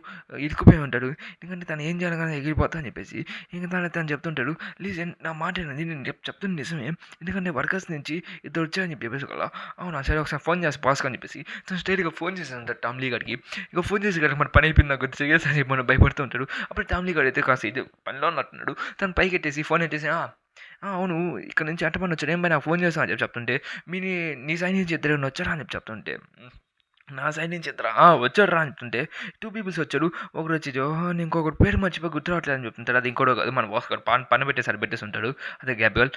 S1: ఇరుక్కుపోయి ఉంటాడు, ఎందుకంటే తను ఏం చేయాలని ఎగిరిపోతా అని చెప్పేసి ఇంకా తను చెప్తుంటాడు ప్లీజ్ నా మాట ఏంటండి నేను చెప్తుంది నిజమే, ఎందుకంటే వర్కర్స్ నుంచి ఇద్దరు వచ్చాయని చెప్పేసి కదా అవునా సరే ఒకసారి ఫోన్ చేసి పాస్ అని చెప్పేసి తను స్ట్రైట్గా ఫోన్ చేశాను టామ్లీ గారికి. ఇక ఫోన్ చేసి గారికి మన పని అయిపోయింది నాకు సీరియస్ అని చెప్పి మనం భయపడుతూ ఉంటాడు. అప్పుడు టామ్లీ గారు అయితే కాస్త ఇది పనిలో ఉన్నట్టున్నాడు, తను పైకి ఎట్టేసి ఫోన్ ఎట్టేసి అవును ఇక్కడ నుంచి అట్ట పని వచ్చాడు ఏం పని నాకు ఫోన్ చేస్తాను అని చెప్పి చెప్తుంటే నీ సైడ్ నుంచి ఇద్దరు వచ్చారా అని చెప్పి చెప్తుంటే నా సైడ్ నుంచి ఇద్దరా వచ్చాడు రా అని చెప్తుంటే 2 పీపుల్స్ వచ్చాడు, ఒకరు వచ్చి జోహాన్ ఇంకొకటి పేరు మర్చిపోయి గుర్తు రావట్లేదు అని చెప్తుంటాడు. అది ఇంకోటి కాదు మన బాస్ గారు పని పెట్టేసి ఉంటాడు, అదే గ్యాబ్రియల్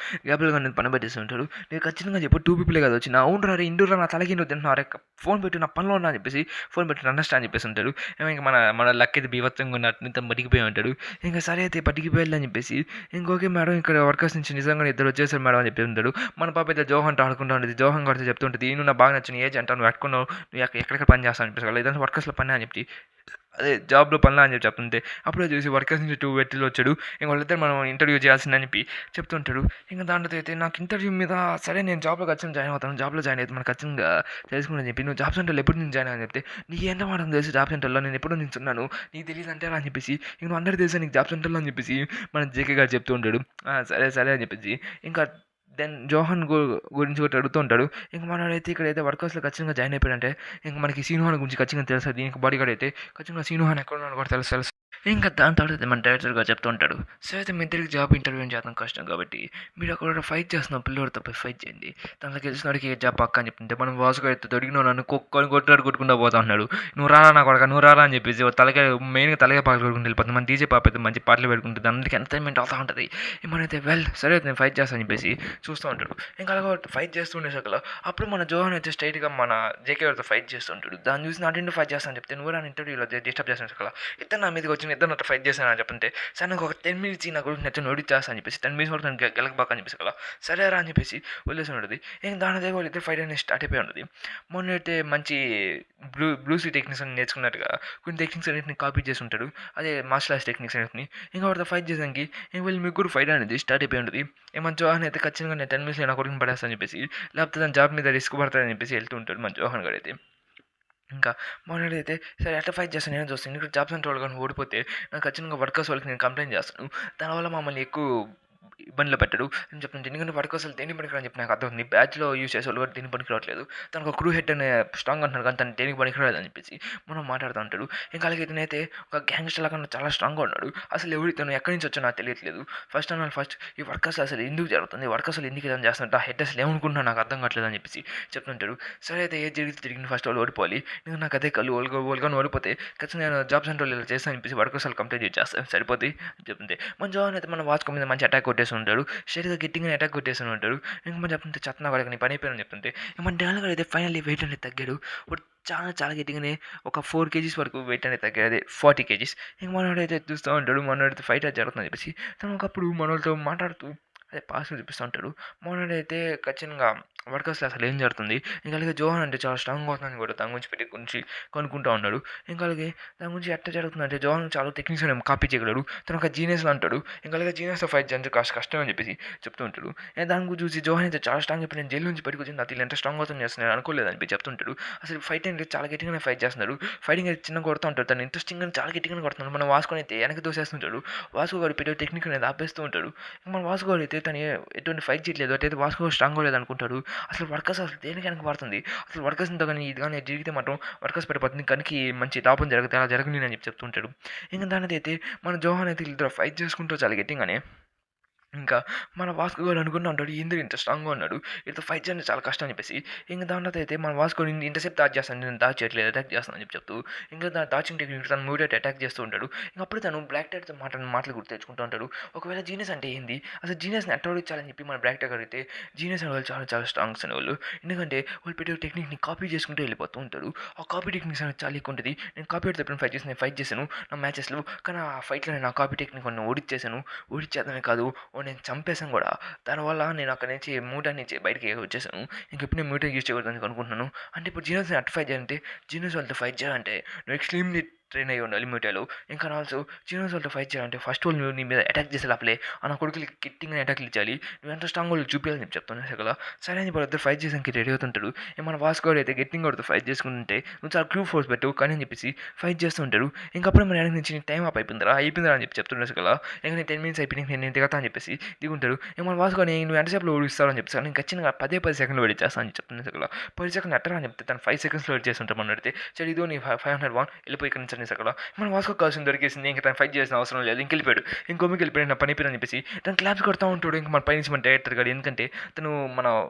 S1: గారిని పని పెట్టేసి ఉంటాడు. నేను ఖచ్చితంగా చెప్పు 2 పీపులే కదా వచ్చి నా అవును రా ఇండూరా నా తలకి తింటున్నా ఫోన్ పెట్టి నా పనిలో ఉన్నా అని చెప్పేసి ఫోన్ పెట్టి అండర్స్టాండ్ అని చెప్పేసి ఉంటాడు. ఇంకా మన లక్ అయితే బీభత్సంగా ఉన్నట్టు తను బతికిపోయి ఉంటాడు. ఇంకా సరే అయితే బతికిపోయాలి అని చెప్పేసి ఇంకొకే మేడం ఇక్కడ వర్కర్స్ నుంచి నిజంగా ఇద్దరు వచ్చేసారు మేడం అని చెప్పి ఉంటాడు. మన పాప అయితే జోహాన్ ఆడుకుంటూ ఉంటుంది, జోహాన్ గారితో చెప్తుంటుంది నువ్వు నా బాగా నచ్చిన ఏజ్ అంటాను నువ్వు ఎక్కడికి పని చేస్తాను అనిపిస్తుంది ఇదంతా వర్కర్స్లో పని అని చెప్పి అదే జాబ్‌లో పనులా అని చెప్పి చెప్తుంటే, అప్పుడే చూసి వర్కర్స్ నుంచి 2 వ్యక్తులు వచ్చాడు. ఇంక వాళ్ళిద్దరు మనం ఇంటర్వ్యూ చేయాల్సిందని చెప్పి చెప్తుంటాడు. ఇంక దాంట్లో అయితే నాకు ఇంటర్వ్యూ మీద సరే నేను జాబ్‌లో ఖచ్చితంగా జాయిన్ అవుతాను. జాబ్‌లో జాయిన్ అయితే మనకు ఖచ్చితంగా తెలుసుకుందని చెప్పి, "నువ్వు జాబ్ సెంటర్‌లో ఎప్పుడు నుంచి జాయిన్ అయ్యావు" అని చెప్తే, "నీకు ఎంత మాత్రం తెలుసు జాబ్ సెంటర్‌లో నేను ఎప్పుడో నించున్నాను. నీకు తెలీదంటారా" అని చెప్పేసి, "ఇంక నువ్వు అందరికి తెలుసా నీకు జాబ్ సెంటర్‌లో" అని చెప్పేసి మన జేకే గారు చెప్తూ ఉంటాడు. "ఆ! సరే, సరే" అని చెప్పేసి ఇంకా దెన్ జోహన్ గురించి ఒకటి అడుగుతూ ఉంటాడు. ఇంక మనోడైతే ఇక్కడైతే వర్కర్స్‌లో ఖచ్చితంగా జాయిన్ అయిపోయాడంటే ఇంక మనకి సీను గురించి ఖచ్చితంగా తెలుస్తది. దీనికి బాడీగార్డ్ అయితే ఖచ్చితంగా సీను ఎక్కడున్నాడో కూడా తెలుసు. ఇంకా దాని తర్వాత మన డైరెక్టర్ గారు చెప్తూ ఉంటాడు. సో, అయితే మీ ఇద్దరికి జాబ్ ఇంటర్వ్యూ చేయడం కష్టం కాబట్టి మీరు అక్కడ ఫైట్ చేస్తున్న పిల్లోడితో పోయి ఫైట్ చేయండి. దాంట్లో గెలిచినోడికి జాబ్ పక్కా అని చెప్తుంటే మనం వాసుగాడు అయితే దొరికినావు నన్ను కుక్కని కొట్టుకుంటా పోతా ఉన్నాడు. "నువ్వు రారా నా కొడకా నువ్వు రారా" అని చెప్పేసి తలకాయ మెయిన్‌గా తలకాయ పగలు కొట్టుకుంటూ వెళ్ళిపోతుంది. మన డీజే పాప అయితే మంచి పాటలు పెట్టుకుంటుంది. అందరికి ఎంటర్‌టైన్‌మెంట్ అవుతా ఉంటది. మనమైతే సరే అయితే నేను ఫైట్ చేస్తా అని చెప్పేసి చూస్తూ ఉంటాడు. ఇంకా అలాగా ఫైట్ చేస్తూ ఉండేసరికల్లా అప్పుడు మన జోహాన్ అయితే స్ట్రెయిట్‌గా మన జేకే గారితో ఫైట్ చేస్తుంటాడు. దాన్ని చూసి నాతో ఫైట్ చేస్తా అని చెప్తే నువ్వు నన్ను ఇంటర్వ్యూలో డిస్టర్బ్ చేస్తున్నా ఇద్దరు నా మీదకి వచ్చి ఇద్దరు నాతో ఫైట్ చేశాను అని చెప్తుంటే సరే నాకు ఒక 10 మినిట్స్ నా గురించి నచ్చిన ఓడిచ్చేస్తా అని చెప్పేసి 10 మినిట్స్ వరకు నేను గెలకబాక అని చెప్పేసి కదా సరే రా అని చెప్పేసి వదిలేసి ఉంటుంది. ఇంక దాని దగ్గర వాళ్ళు ఇద్దరు ఫైట్ అనేది స్టార్ట్ అయిపోయి ఉంటుంది. మొన్నైతే మంచి బ్లూసీ టెక్నిక్స్ అని నేర్చుకున్నట్టుగా కొన్ని టెక్నిక్స్ అన్నింటిని కాపీ చేసి ఉంటాడు. అదే మార్షల్ ఆర్ట్స్ టెక్నిక్స్ అన్నింటిని ఇంకా వాడితో ఫైట్ చేసానికి ఇంక వీళ్ళు ముగ్గురు ఫైట్ అనేది స్టార్ట్ అయిపోయి ఉంటుంది. మన జోహాన్ అయితే ఖచ్చితంగా నేను 10 మినిట్స్లో నా కొడుకుని పడేస్తా అని చెప్పేసి లేకపోతే దాని జాబ్ మీద రిస్క్ పడతాడని చెప్పేసి వెళ్తూ ఉంటాడు మన జోహాన్ గారు అయితే. ఇంకా మనోడైతే సరే ఎట్లా ఫైట్ చేస్తాను నేను చూస్తాను. ఎందుకంటే జాబ్ సెంటర్ వాళ్ళు కానీ ఓడిపోతే నాకు ఖచ్చితంగా వర్కర్స్ వాళ్ళకి నేను కంప్లైంట్ చేస్తాను. దానివల్ల మమ్మల్ని ఎక్కువ ఇబ్బందిలో పెట్టడు అని చెప్తుంటే ఎందుకంటే వర్కర్స్ వాళ్ళు దేనికి పనికిరాని చెప్పి నాకు అర్థమవుతుంది. బ్యాచ్‌లో యూజ్ చేసేవాళ్ళు కూడా దేనికి పనికి రావట్లేదు. తనకు ఒక క్రూ హెడ్ అనే స్ట్రాంగ్ అంటున్నారు కానీ తను దేనికి పనికిరాదు అని చెప్పేసి మనం మాట్లాడుతూ ఉంటాడు. ఇంకా అలాగే ఇతనైతే ఒక గ్యాంగ్‌స్టర్ లాగా చాలా స్ట్రాంగ్‌గా ఉన్నాడు. అసలు ఎవరు ఇతను ఎక్కడి నుంచి వచ్చాడో నాకు తెలియట్లేదు. ఫస్ట్ ఈ వర్కర్స్ అసలు ఎందుకు జరుగుతుంది? వర్కర్స్ వాళ్ళు ఎందుకు ఇదని చేస్తున్నారు? ఆ హెడ్ అసలు ఏమనుకుంటున్నారో నాకు అర్థం కావట్లేదు అని చెప్పేసి చెప్తుంటాడు. సరే అయితే ఏది జరిగితే జరిగింది ఫస్ట్ వాళ్ళు ఓడిపోవాలి. నేను నాకు అదే కళ్ళు ఓల్గాని ఓడిపోతే ఖచ్చితంగా నేను జాబ్ సెంటర్‌లో ఇలా చేస్తాను అని చెప్పేసి వర్కర్స్ వాళ్ళు కంప్లెయింట్ చేసేస్తాను సరిపోద్ది అని చెప్తుంటే మన జవాన్ అయితే మన వాచ్‌కో మీద మంచి అటాక్ కొట్టేసి ఉంటాడు. స్ట్రెయిట్‌గా గట్టిగానే అటాక్ కొట్టేసి ఉంటాడు. ఇంక మనం చెప్తుంటే చెత్త వాడికి నీ పని అయిపోయిందని చెప్తుంటే మన డాన్ గాడు అయితే ఫైనల్లీ వెయిట్ అనేది తగ్గాడు. వాడు చాలా చాలా గట్టిగానే ఒక 4 కేజీస్ వరకు వెయిట్ అనేది తగ్గాడు. అదే 40 కేజీస్. ఇంక మనోడైతే చూస్తూ ఉంటాడు. మనోడితో ఫైట్ అది జరుగుతుందని చెప్పేసి తను ఒకప్పుడు మనోళ్ళతో మాట్లాడుతూ అదే పాస్‌లు చూపిస్తూ ఉంటాడు. మనోడైతే ఖచ్చితంగా వర్కర్స్‌లో అసలు ఏం జరుగుతుంది? ఇంకా అలాగే జోహాన్ అంటే చాలా స్ట్రాంగ్‌గా అవుతుందని కూడా దాని గురించి కనుక్కుంటా ఉన్నాడు. ఇంకా అలాగే దాని గురించి ఎట్లా జరుగుతుందంటే జోహాన్ చాలా టెక్నిక్స్ అనేవి కాపీ చేయగలడు. తను ఒక జీనియస్‌లా అంటాడు. ఇంకా అలాగే జీనియస్‌తో ఫైట్ చేయాలంటే కాస్త కష్టం అని చెప్పేసి చెప్తూ ఉంటాడు. దాని గురించి చూసి జోహాన్ అయితే చాలా స్ట్రాంగ్ ఇప్పుడు నేను జైలు నుంచి బయటకు వచ్చిన తర్వాత వీళ్ళు ఎంత స్ట్రాంగ్ అవుతుంది చేస్తున్నాను అనుకోలేదు అని చెప్తుంటాడు. అసలు ఫైట్ అనేది చాలా గట్టిగానే ఫైట్ చేస్తున్నాడు. ఫైటింగ్ అయితే చిన్నగా కొడుతూ ఉంటాడు. తను ఇంట్రెస్టింగ్‌గా చాలా గట్టిగానే కొడుతున్నాడు. మనం వాస్కోని అయితే వెనక్కి దోసేస్తుంటాడు. వాస్కో గాడు పెట్టే టెక్నిక్ అనేది ఆపేస్తూ ఉంటాడు. మన వాస్కో గాడు అయితే తను ఎటువంటి ఫైట్ చేయట్లేదు. అటైతే వాస్కో స్ట్రాంగ్ అవ్వలేదు అనుకుంటాడు. అసలు వర్కర్స్ అసలు దేనికి వెనక పడుతుంది? అసలు వర్కర్స్‌తో కానీ ఇది కానీ జరిగితే మాత్రం వర్కర్స్ పడిపోతుంది. కనికి మంచి లాభం జరుగుతుంది. అలా జరగని అని చెప్తుంటాడు. ఇంక దానిదైతే మన జోహాన్ అయితే వీళ్ళిద్దరు ఫైట్ చేసుకుంటూ చాలా గట్టిగానే ఇంకా మన వాస్కో గాడు అనుకుంటూ ఉంటాడు. ఎందుకు ఇంత స్ట్రాంగ్‌గా ఉన్నాడు. వీడితో ఫైట్ చేయడం చాలా కష్టం అని చెప్పేసి. ఇంక దాని తర్వాత అయితే మన వాస్కో ఇంతసేపు దాడి చేస్తాను. నేను దాడి చేయట్లేదు. అటాక్ చేస్తాను అని చెప్తూ ఇంకా దాచింగ్ టెక్నిక్ తను ఇమ్మీడియేట్ అటాక్ చేస్తూ ఉంటాడు. ఇంక అప్పుడు తను బ్లాక్ టాట్‌తో మాటలు గుర్తు తెచ్చుకుంటూ ఉంటాడు. ఒకవేళ జీనియస్ అంటే ఏంది? అసలు జీనియస్‌ని ఎట్లా ఓడించాలని చెప్పి మన బ్లాక్ టాట్ అడిగితే జీనియస్ అనేవాళ్ళు చాలా చాలా స్ట్రాంగ్స్ అనేవాళ్ళు. ఎందుకంటే వాళ్ళు పెట్టే టెక్నిక్‌ని కాపీ చేసుకుంటూ వెళ్ళిపోతూ ఉంటాడు. ఆ కాపీ టెక్నిక్స్ అనేది చాలా ఎక్కువ ఉంటది. నేను కాపీ కొడితే ఎప్పుడైనా ఫైట్ చేశాను నా మ్యాచెస్‌లో. కానీ ఆ ఫైట్‌లో నేను ఆ కాపీ టెక్నిక్ ఓడించేసాను. ఓడించేయడమే కాదు నేను చంపేసాను కూడా. దానివల్ల నేను అక్కడి నుంచి మ్యూటా నుంచి బయటికి వచ్చేసాను. ఇంకెప్పుడు నేను మ్యూటా యూజ్ చేయకూడదని అనుకుంటున్నాను. అంటే ఇప్పుడు జీనియస్‌ని ఎట్లా ఫైట్ చేయాలంటే జీనియస్ వాళ్ళతో ఫైట్ చేయాలంటే నువ్వు ఎక్స్‌ట్రీమ్‌లీ ట్రైన్ అయ్యి ఉండాలి మ్యూటాలో. ఇంకా ఆల్సో జీనియస్ వాళ్ళతో ఫైట్ చేయాలంటే ఫస్ట్ వాళ్ళు నువ్వు నీ మీద అటాక్ చేసే లోపలే ఆ నా కొడుకులకి గట్టిగా అటాక్లు ఇచ్చాలి. నువ్వు ఎంత స్ట్రాంగ్ వాళ్ళు చూపించాలని చెప్పి చెప్తున్నా కదా. సరే అని వాళ్ళిద్దరు ఫైట్ చేసానికి రెడీ అవుతుంటాడు. మన వాస్కోడ్ అయితే గట్టిగా వాడితో ఫైట్ చేసుకుంటుంటే నువ్వు చాలా క్రూ ఫోర్స్ పెట్టు కానీ అని చెప్పేసి ఫైట్ చేస్తూ ఉంటాడు. ఇంకప్పుడు మన వెనక నుంచి నీ టైం అప్ అయిపోయిందిరా అని చెప్పి చెప్తుండే కదా. ఇంకా నేను 10 మినిట్స్ అయిపోయింది నేను దిగుతా అని చెప్పేసి దిగుంటాడు. మన వాస్కోని నువ్వు ఎంతసేపులో ఓడిస్తావు అని చెప్పేసి నేను ఖచ్చితంగా 10 సెకండ్లు వెయిట్ చేస్తాను అని చెప్తుంది కదా. 10 సెకండ్లు ఎట్టరా అని చెప్తే తను 5 సెకండ్స్లో వెయిట్ చేస్తుంటాం మనం అడిగితే సరే ఇదో నీ 500 వాన్ వెళ్ళిపోయి ఇక్కడ నుంచి అనేసి అక్కడ మన వాస్కో కావాల్సిన దొరికేసింది. ఇంకా తను ఫైట్ చేసిన అవసరం లేదు. ఇంకెళ్ళిపోయాడు. ఇంకొమ్మికి వెళ్ళిపోయాడు నా పని అయిపోయిందని చెప్పేసి తను క్లాప్స్ కొడతా ఉంటాడు. ఇంకా మన పైనుంచి మన డైరెక్టర్ గాడు ఎందుకంటే తను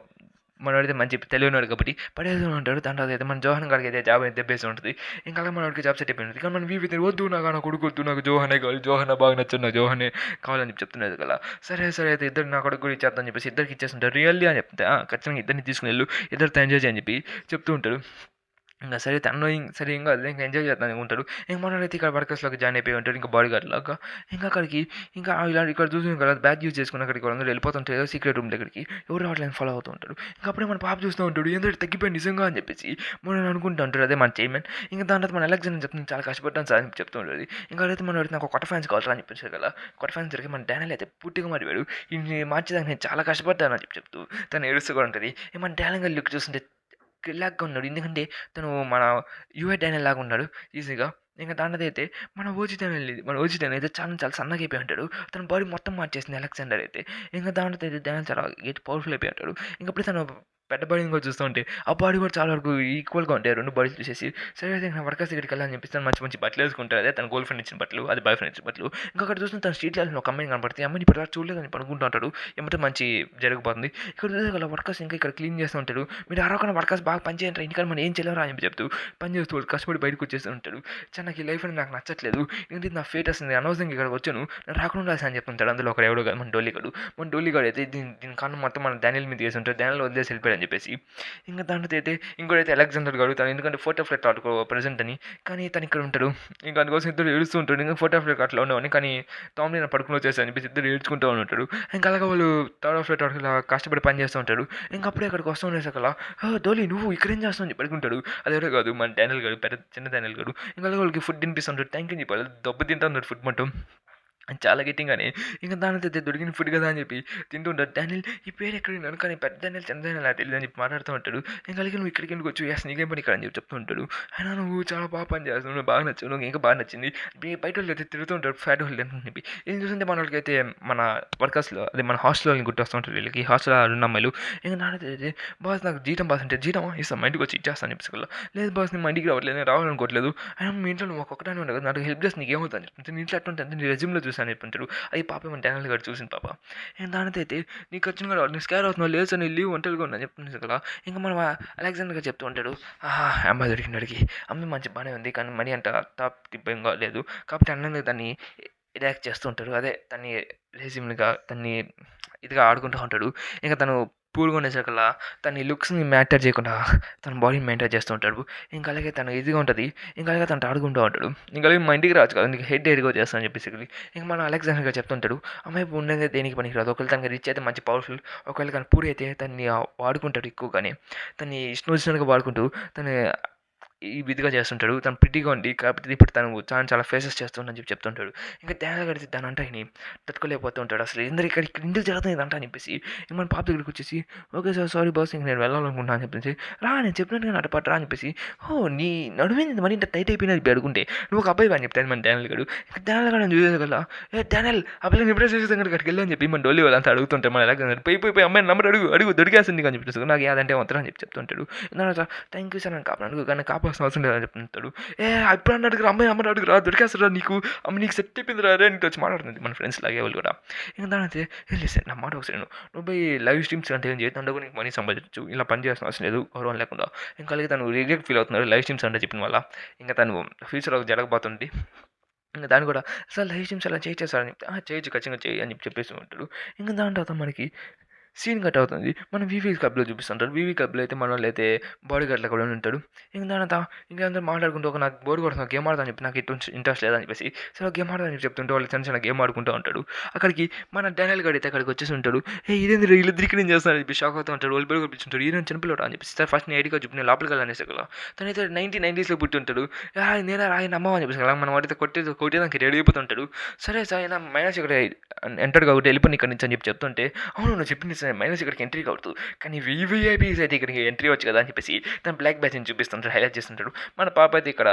S1: మనోడైతే మంచి తెలివినాడు కాబట్టి పడేస్తూ ఉంటాడు. దాని తర్వాత అయితే మన జోహన్ గారికి అయితే జాబ్ అయితే దెబ్బేసి ఉంటుంది. ఇంకా అలా మనోడికి జాబ్ సెట్ అయిపోయింది. కానీ మన వీవి వద్దు నాకు నా కొడుకు వద్దు నాకు జోహనే కావాలి జోహనే బాగా నచ్చదు నాకు జోహనే కావాలని చెప్పి చెప్తున్నది కదా. సరే అయితే ఇద్దరు నా కొడుకు కూడా ఇచ్చేద్దాం అని చెప్పేసి ఇద్దరికి ఇచ్చేస్తుంటారు. రియల్లీ అని చెప్తే ఖచ్చితంగా ఇద్దరిని తీసుకుని వెళ్ళు ఇద్దరితో ఎంజాయ్ చేయని చెప్పి చెప్తూ ఉంటాడు. ఇంక సరే తను సరే ఏం కాదులే ఇంక ఎంజాయ్ చేద్దాం ఉంటాడు. ఇంక మనోడైతే ఇక్కడ వర్కర్స్‌లోకి జాయిన్ అయిపోయి ఉంటాడు. ఇంకా బాడీగార్డ్‌లాగా. ఇంకా అక్కడికి ఇంకా ఇలా ఇక్కడ చూసిన కదా బ్యాగ్ యూజ్ చేసుకొని అక్కడికి వాళ్ళందరూ వెళ్ళిపోతుంటారు సీక్రెట్ రూమ్ దగ్గరికి. ఎవరు రావట్లేదు ఫాలో అవుతూ ఉంటాడు. ఇంక అప్పుడే మన పాప చూస్తూ ఉంటాడు. ఏందో తగ్గిపోయింది నిజంగా అని చెప్పేసి. మనం అనుకుంటూ ఉంటాడు. అదే మన చైర్మన్. ఇంక దాని తర్వాత మన అలెగ్జాండర్ చెప్తుంది చాలా కష్టపడ్డాను సార్ అని చెప్తూ ఉంటాడు. ఇంకా అడిగితే మనోడు నాకు కొత్త ఫ్యాన్స్ కావాలిరా అని చెప్పేసారు కదా! కొత్త ఫ్యాన్స్ దొరికి మన డానియల్ అయితే పూర్తిగా మారిపోయాడు. ఈడ్ని మార్చేదానికి నేను చాలా కష్టపడ్డాను అని చెప్తూ తను ఏడుస్తూ కూడా ఉంటది. మన డానియల్ గారి లుక్ చూస్తుంటే కిల్లాగ్గా ఉన్నాడు. ఎందుకంటే తను మన యూఐ డానియల్ లాగా ఉన్నాడు ఈజీగా. ఇంక దానిదైతే మన ఓజీ డానియల్ అయితే చాలా చాలా సన్నగా అయిపోయి ఉంటాడు. తన బాడీ మొత్తం మార్చేసింది అలెగ్జాండర్ అయితే. ఇంక దానితో అయితే డానియల్ చాలా పవర్ఫుల్ అయిపోయి ఉంటాడు. ఇంకప్పుడు తను పెద్ద బాడీని కూడా చూస్తూ ఉంటే ఆ బాడీ కూడా చాలా వరకు ఈక్వల్‌గా ఉంటాయి. 2 బాడీలు చూసేసి సరే అయితే నా వర్కర్స్ దగ్గరికి వెళ్ళాలని చెప్పేసి తను మంచి మంచి బట్టలు వేసుకుంటాడు. అదే తన గర్ల్ ఫ్రెండ్ ఇచ్చిన బట్టలు. అది బాయ్ ఫ్రెండ్ ఇచ్చిన బట్టలు. ఇంకా అక్కడ చూస్తే తన స్ట్రీట్ లైన్‌లో ఒక అమ్మాయిని కనపడుతుంది. ఆ అమ్మాయిని ఇప్పటిదాకా చూడలేదని అనుకుంటూ ఉంటాడు. ఏమంటే మంచి జరగబోతుంది. ఇక్కడ చూస్తే వాళ్ళ వర్కర్స్ ఇంకా ఇక్కడ క్లీన్ చేస్తూ ఉంటాడు. మీరు అరవకుండా వర్కర్స్ బాగా పని చేయండి రా ఇంటికాడ మనం ఏం చేయలేరా అని చెప్తూ పని చేస్తూ వాడు కష్టపడి బయటకు వచ్చేస్తూ ఉంటాడు. నాకు ఈ లైఫ్ అనేది నాకు నచ్చట్లేదు. ఏంటి నా ఫేట్ అసలు అనవసరంగా ఇక్కడికి వచ్చాను. నేను రాకుండా ఉండాల్సి అని చెప్తుంటాడు. అందులో ఒకడు ఎవడో కాదు మన డోలీగాడు అయితే దీని కన్ను మొత్తం మన డానియల్ మీద వేసి ఉంటాడు. డానియల్ వదిలేసి వెళ్ళిపోయాడు అని చెప్పేసి. ఇంకా దాంట్లో అయితే ఇంకోటైతే అలెగ్జాండర్ అడుగుతాడు ఎందుకంటే ఫోటో ఫ్లెట్ ఆడుకో ప్రెజెంట్ అని. కానీ తను ఇక్కడ ఉంటాడు. ఇంకా అందుకోసం ఇద్దరు ఏడుస్తూ ఉంటాడు. ఇంకా ఫోటో ఫ్లెట్ అట్లా ఉండవని కానీ టామ్లీ నేను పడుకుని వచ్చేసి అనిపించి ఇద్దరు ఏడ్చుకుంటూ ఉంటాడు. ఇంకా అలాగే వాళ్ళు థర్డ్ ఫ్లెట్ ఆడుకు కష్టపడి పని చేస్తూ ఉంటాడు. ఇంకా అప్పుడే అక్కడికి వస్తూ ఉండేసరికల్లా డోలీ నువ్వు ఇక్కడేం చేస్తావు అని చెప్పి పడుకుంటాడు. అదేవరే కాదు మన డానియల్ గారు పెద్ద చిన్న డానియల్ గారు. ఇంకా అలాగే వాళ్ళకి ఫుడ్ తినిపిస్తుంటాడు. థ్యాంక్ యూ చెప్పాలి దెబ్బ తింటా ఉన్నాడు ఫుడ్ మొత్తం చాలా గట్టిగానే. ఇంకా దానితో దొరికిన ఫుడ్ కదా అని చెప్పి తింటూ ఉంటాడు. డానియల్ ఈ పేరు ఎక్కడ విన్నాను కానీ పెద్ద డానియల్ చిన్న డానియల్ నాకు తెలియదు అని చెప్పి మాట్లాడుతూ ఉంటాడు. ఇంకా అలాగే నువ్వు ఇక్కడికి ఎందుకు వచ్చు ఎస్ నీకేం పని ఇక్కడ అని చెప్పి చెప్తూ ఉంటాడు. అయినా నువ్వు చాలా బాగా పని చేస్తావు నువ్వు బాగా నచ్చావు నువ్వు ఇంకా బాగా నచ్చింది. బయట వాళ్ళు అయితే తిరుగుతూ ఉంటాడు ఫ్యాట్ వాళ్ళు అని చెప్పి. ఏం చూస్తుంటే మన వాళ్ళకి అయితే మన వర్కర్స్లో అదే మన హాస్టల్లో గుర్తొస్తూ ఉంటారు వీళ్ళకి హాస్టల్లో ఉన్న అమ్మాయిలు. ఇంకా నాన్నతో అయితే బాస్ నాకు జీతం బాస్ అంటే జీతమా ఇస్తాం మా ఇంటికి వచ్చి ఇచ్చేస్తాను చెప్పేసి లేదు బాస్ నేను మా ఇంటికి రావట్లేదు నేను రావాలనుకోవట్లేదు. అయినా మీ ఇంట్లో నువ్వు ఒక్కొక్కటానే ఉండదు కదా నాకు హెల్ప్ చేస్తే నీకు ఏమవుతుంది చెప్తే నీ ఇంట్లో అట్టుంటే నీ రెజ్యూమ్లో చూసాను చెప్తుంటాడు. అయ్యి పాప మన డానియల్ గారు చూసింది పాప. నేను దానితో అయితే నీకు వచ్చిన కూడా నీ స్కేర్ అవుతున్నావు లేదు సార్ నీ లీవ్ ఒంటరిగా ఉన్నా చెప్తున్నాను కదా. ఇంకా మనం అలెగ్జాండర్ గారు చెప్తూ ఉంటాడు అమ్మాయి దొరికిన అడిగి అమ్మాయి మంచి బాగానే ఉంది కానీ మనీ అంత టాప్ టిప్ ఏం లేదు కాబట్టి అన్నందుకు దాన్ని రియాక్ట్ చేస్తూ ఉంటాడు. అదే తన్ని రెజ్యూమ్గా తన్ని ఇదిగా ఆడుకుంటూ ఉంటాడు. ఇంకా తను పూర్గా ఉండేసరికల్లా తన లుక్స్ని మ్యాటర్ చేయకుండా తన బాడీని మెయింటైన్ చేస్తూ ఉంటాడు. ఇంకా అలాగే తను ఇదిగా ఉంటుంది. ఇంకా అలాగే తను ఆడుకుంటూ ఉంటాడు. ఇంకా అలాగే మా ఇంటికి రావచ్చు కదా నీకు హెడ్ ఎడిగో చేస్తాను అని చెప్పేసి ఇంకా మన అలెగ్జాండర్ గారు చెప్తుంటాడు అమ్మాయి ఉండేది దేనికి పనికిరాదు. ఒకవేళ తనకి రిచ్ అయితే మంచి పవర్ఫుల్ ఒకవేళ కానీ పూరి అయితే తన్ని వాడుకుంటాడు ఎక్కువగానే తన్ని ఇష్టం వచ్చినట్టుగా వాడుకుంటూ తను ఈ విధిగా చేస్తుంటాడు. తను ప్రిటీగా ఉండి కాకపోతే ఇప్పుడు తను చాలా చాలా ఫేసెస్ చేస్తుందని చెప్పి చెప్తుంటాడు. ఇంకా డానియల్ గడితే దాని అంటాయని తట్టుకోలేకపోతూ ఉంటాడు. అసలు ఇక్కడ ఎందుకు జరుగుతుంది ఇదంతా అని చెప్పేసి మన పాప దగ్గరికి వచ్చేసి ఓకే సార్ సారీ బాస్ ఇంక నేను వెళ్ళాలనుకుంటున్నాను అని చెప్పేసి నేను చెప్పినట్టుగా నటపాటు రా అని చెప్పేసి నీ నడుమైంది మరి ఇంత టైట్ అయిపోయినా చెప్పి అడుగుంటే నువ్వు ఒక అబ్బాయి అని చెప్తాను మన డానియల్ గడు. ఇంకా డానియల్ గడు చూసే కదా డానియల్ అబ్బాయి ఎప్పుడే చేసే దగ్గర అక్కడికి వెళ్ళని చెప్పి మన డోలీ వాళ్ళంతా అడుగుతుంటారు మన ఎలాగ పోయి అమ్మాయి నెంబర్ అడుగు దొరికేస్తుంది అని చెప్పేసి నాకు ఏదంటే వస్తాను అని చెప్పి చెప్తుంటాడు. థ్యాంక్ యూ సార్ నేను కాపాడు కానీ కాపాల్సిన అవసరం లేదని చెప్తుంటాడు. ఇప్పుడు అడుగురా అమ్మాయి అడుగురా దొరికేస్తారా నీకు అమ్మ నీకు సెట్ అయిపోయిందిరా రే నీకు వచ్చి మాట్లాడుతుంది మన ఫ్రెండ్స్ లాగే వాళ్ళు కూడా. ఇంకా దాని సార్ నా మాట ఒకసారి నువ్వు పోయి లైవ్ స్ట్రీమ్స్ అంటే ఏం చేస్తుండవు నీకు మనీ సంపాదించు ఇలా పని చేయాల్సిన అవసరం లేదు గౌరవం లేకుండా. ఇంకా అలాగే తను రిగ్రెట్ ఫీల్ అవుతున్నాడు లైవ్ స్ట్రీమ్స్ అంటే చెప్పిన వల్ల. ఇంకా తను ఫ్యూచర్లో జరగబోతుంది. ఇంకా దాన్ని కూడా సార్ లైవ్ స్ట్రీమ్స్ అలా చేయొచ్చా సార్ అని చెప్తే చేయొచ్చు ఖచ్చితంగా చేయి అని చెప్పేసి ఉంటాడు. ఇంకా దాని తర్వాత మనకి సీన్ కట్ అవుతుంది. మనం వీవీ క్లబ్లో చూపిస్తుంటారు. వీవీ క్లబ్లో అయితే మన వాళ్ళు అయితే బాడీ గార్డ్లో కూడా ఉంటాడు. ఇంకా దాని ఇంకా అందరూ మాట్లాడుకుంటూ ఒక నాకు బోర్డు కొడుతుంది గేమ్ ఆడతాను చెప్పి నాకు ఎటు ఇంట్రెస్ట్ లేదని చెప్పేసి సరే గేమ్ ఆడదని చెప్పి చెప్తుంటే వాళ్ళు చిన్న చిన్న గేమ్ ఆడుకుంటూ ఉంటాడు. అక్కడికి మన డానియల్ గారు అయితే అక్కడికి వచ్చేసి ఉంటాడు. ఇదేంది వీళ్ళిద్దరికి నేను చేస్తాను చెప్పి షాక్ అవుతూ ఉంటాడు. వాళ్ళు బయట పిలిచుంటాడు ఈరోజు చిన్నపిల్లడు అని చెప్పేసి సార్ ఫస్ట్ నేను ఐడిగా చెప్పి నేను లోపలికి వెళ్ళానేసి కదా తనైతే 1990s పుట్టి ఉంటాడు. నేనే రాయి నమ్మని చెప్పేసి కదా మనం వాటితో కొట్టేదానికి రెడీ అయిపోతుంటాడు. సరే సార్ అయినా మైనస్ ఇక్కడ ఎంటర్ కాబట్టి వెళ్ళిపోయి ఇక్కడ నుంచి అని చెప్పి చెప్తుంటే అవును నువ్వు చెప్పింది సార్ మైనస్ ఇక్కడికి ఎంట్రీ కావద్దు కానీ వీవీఐపీస్ అయితే ఇక్కడికి ఎంట్రీ వచ్చు కదా అని చెప్పేసి తన బ్లాక్ బ్యాచ్ని చూపిస్తుంటాడు హైలైట్ చేస్తుంటాడు. మన పాప అయితే ఇక్కడ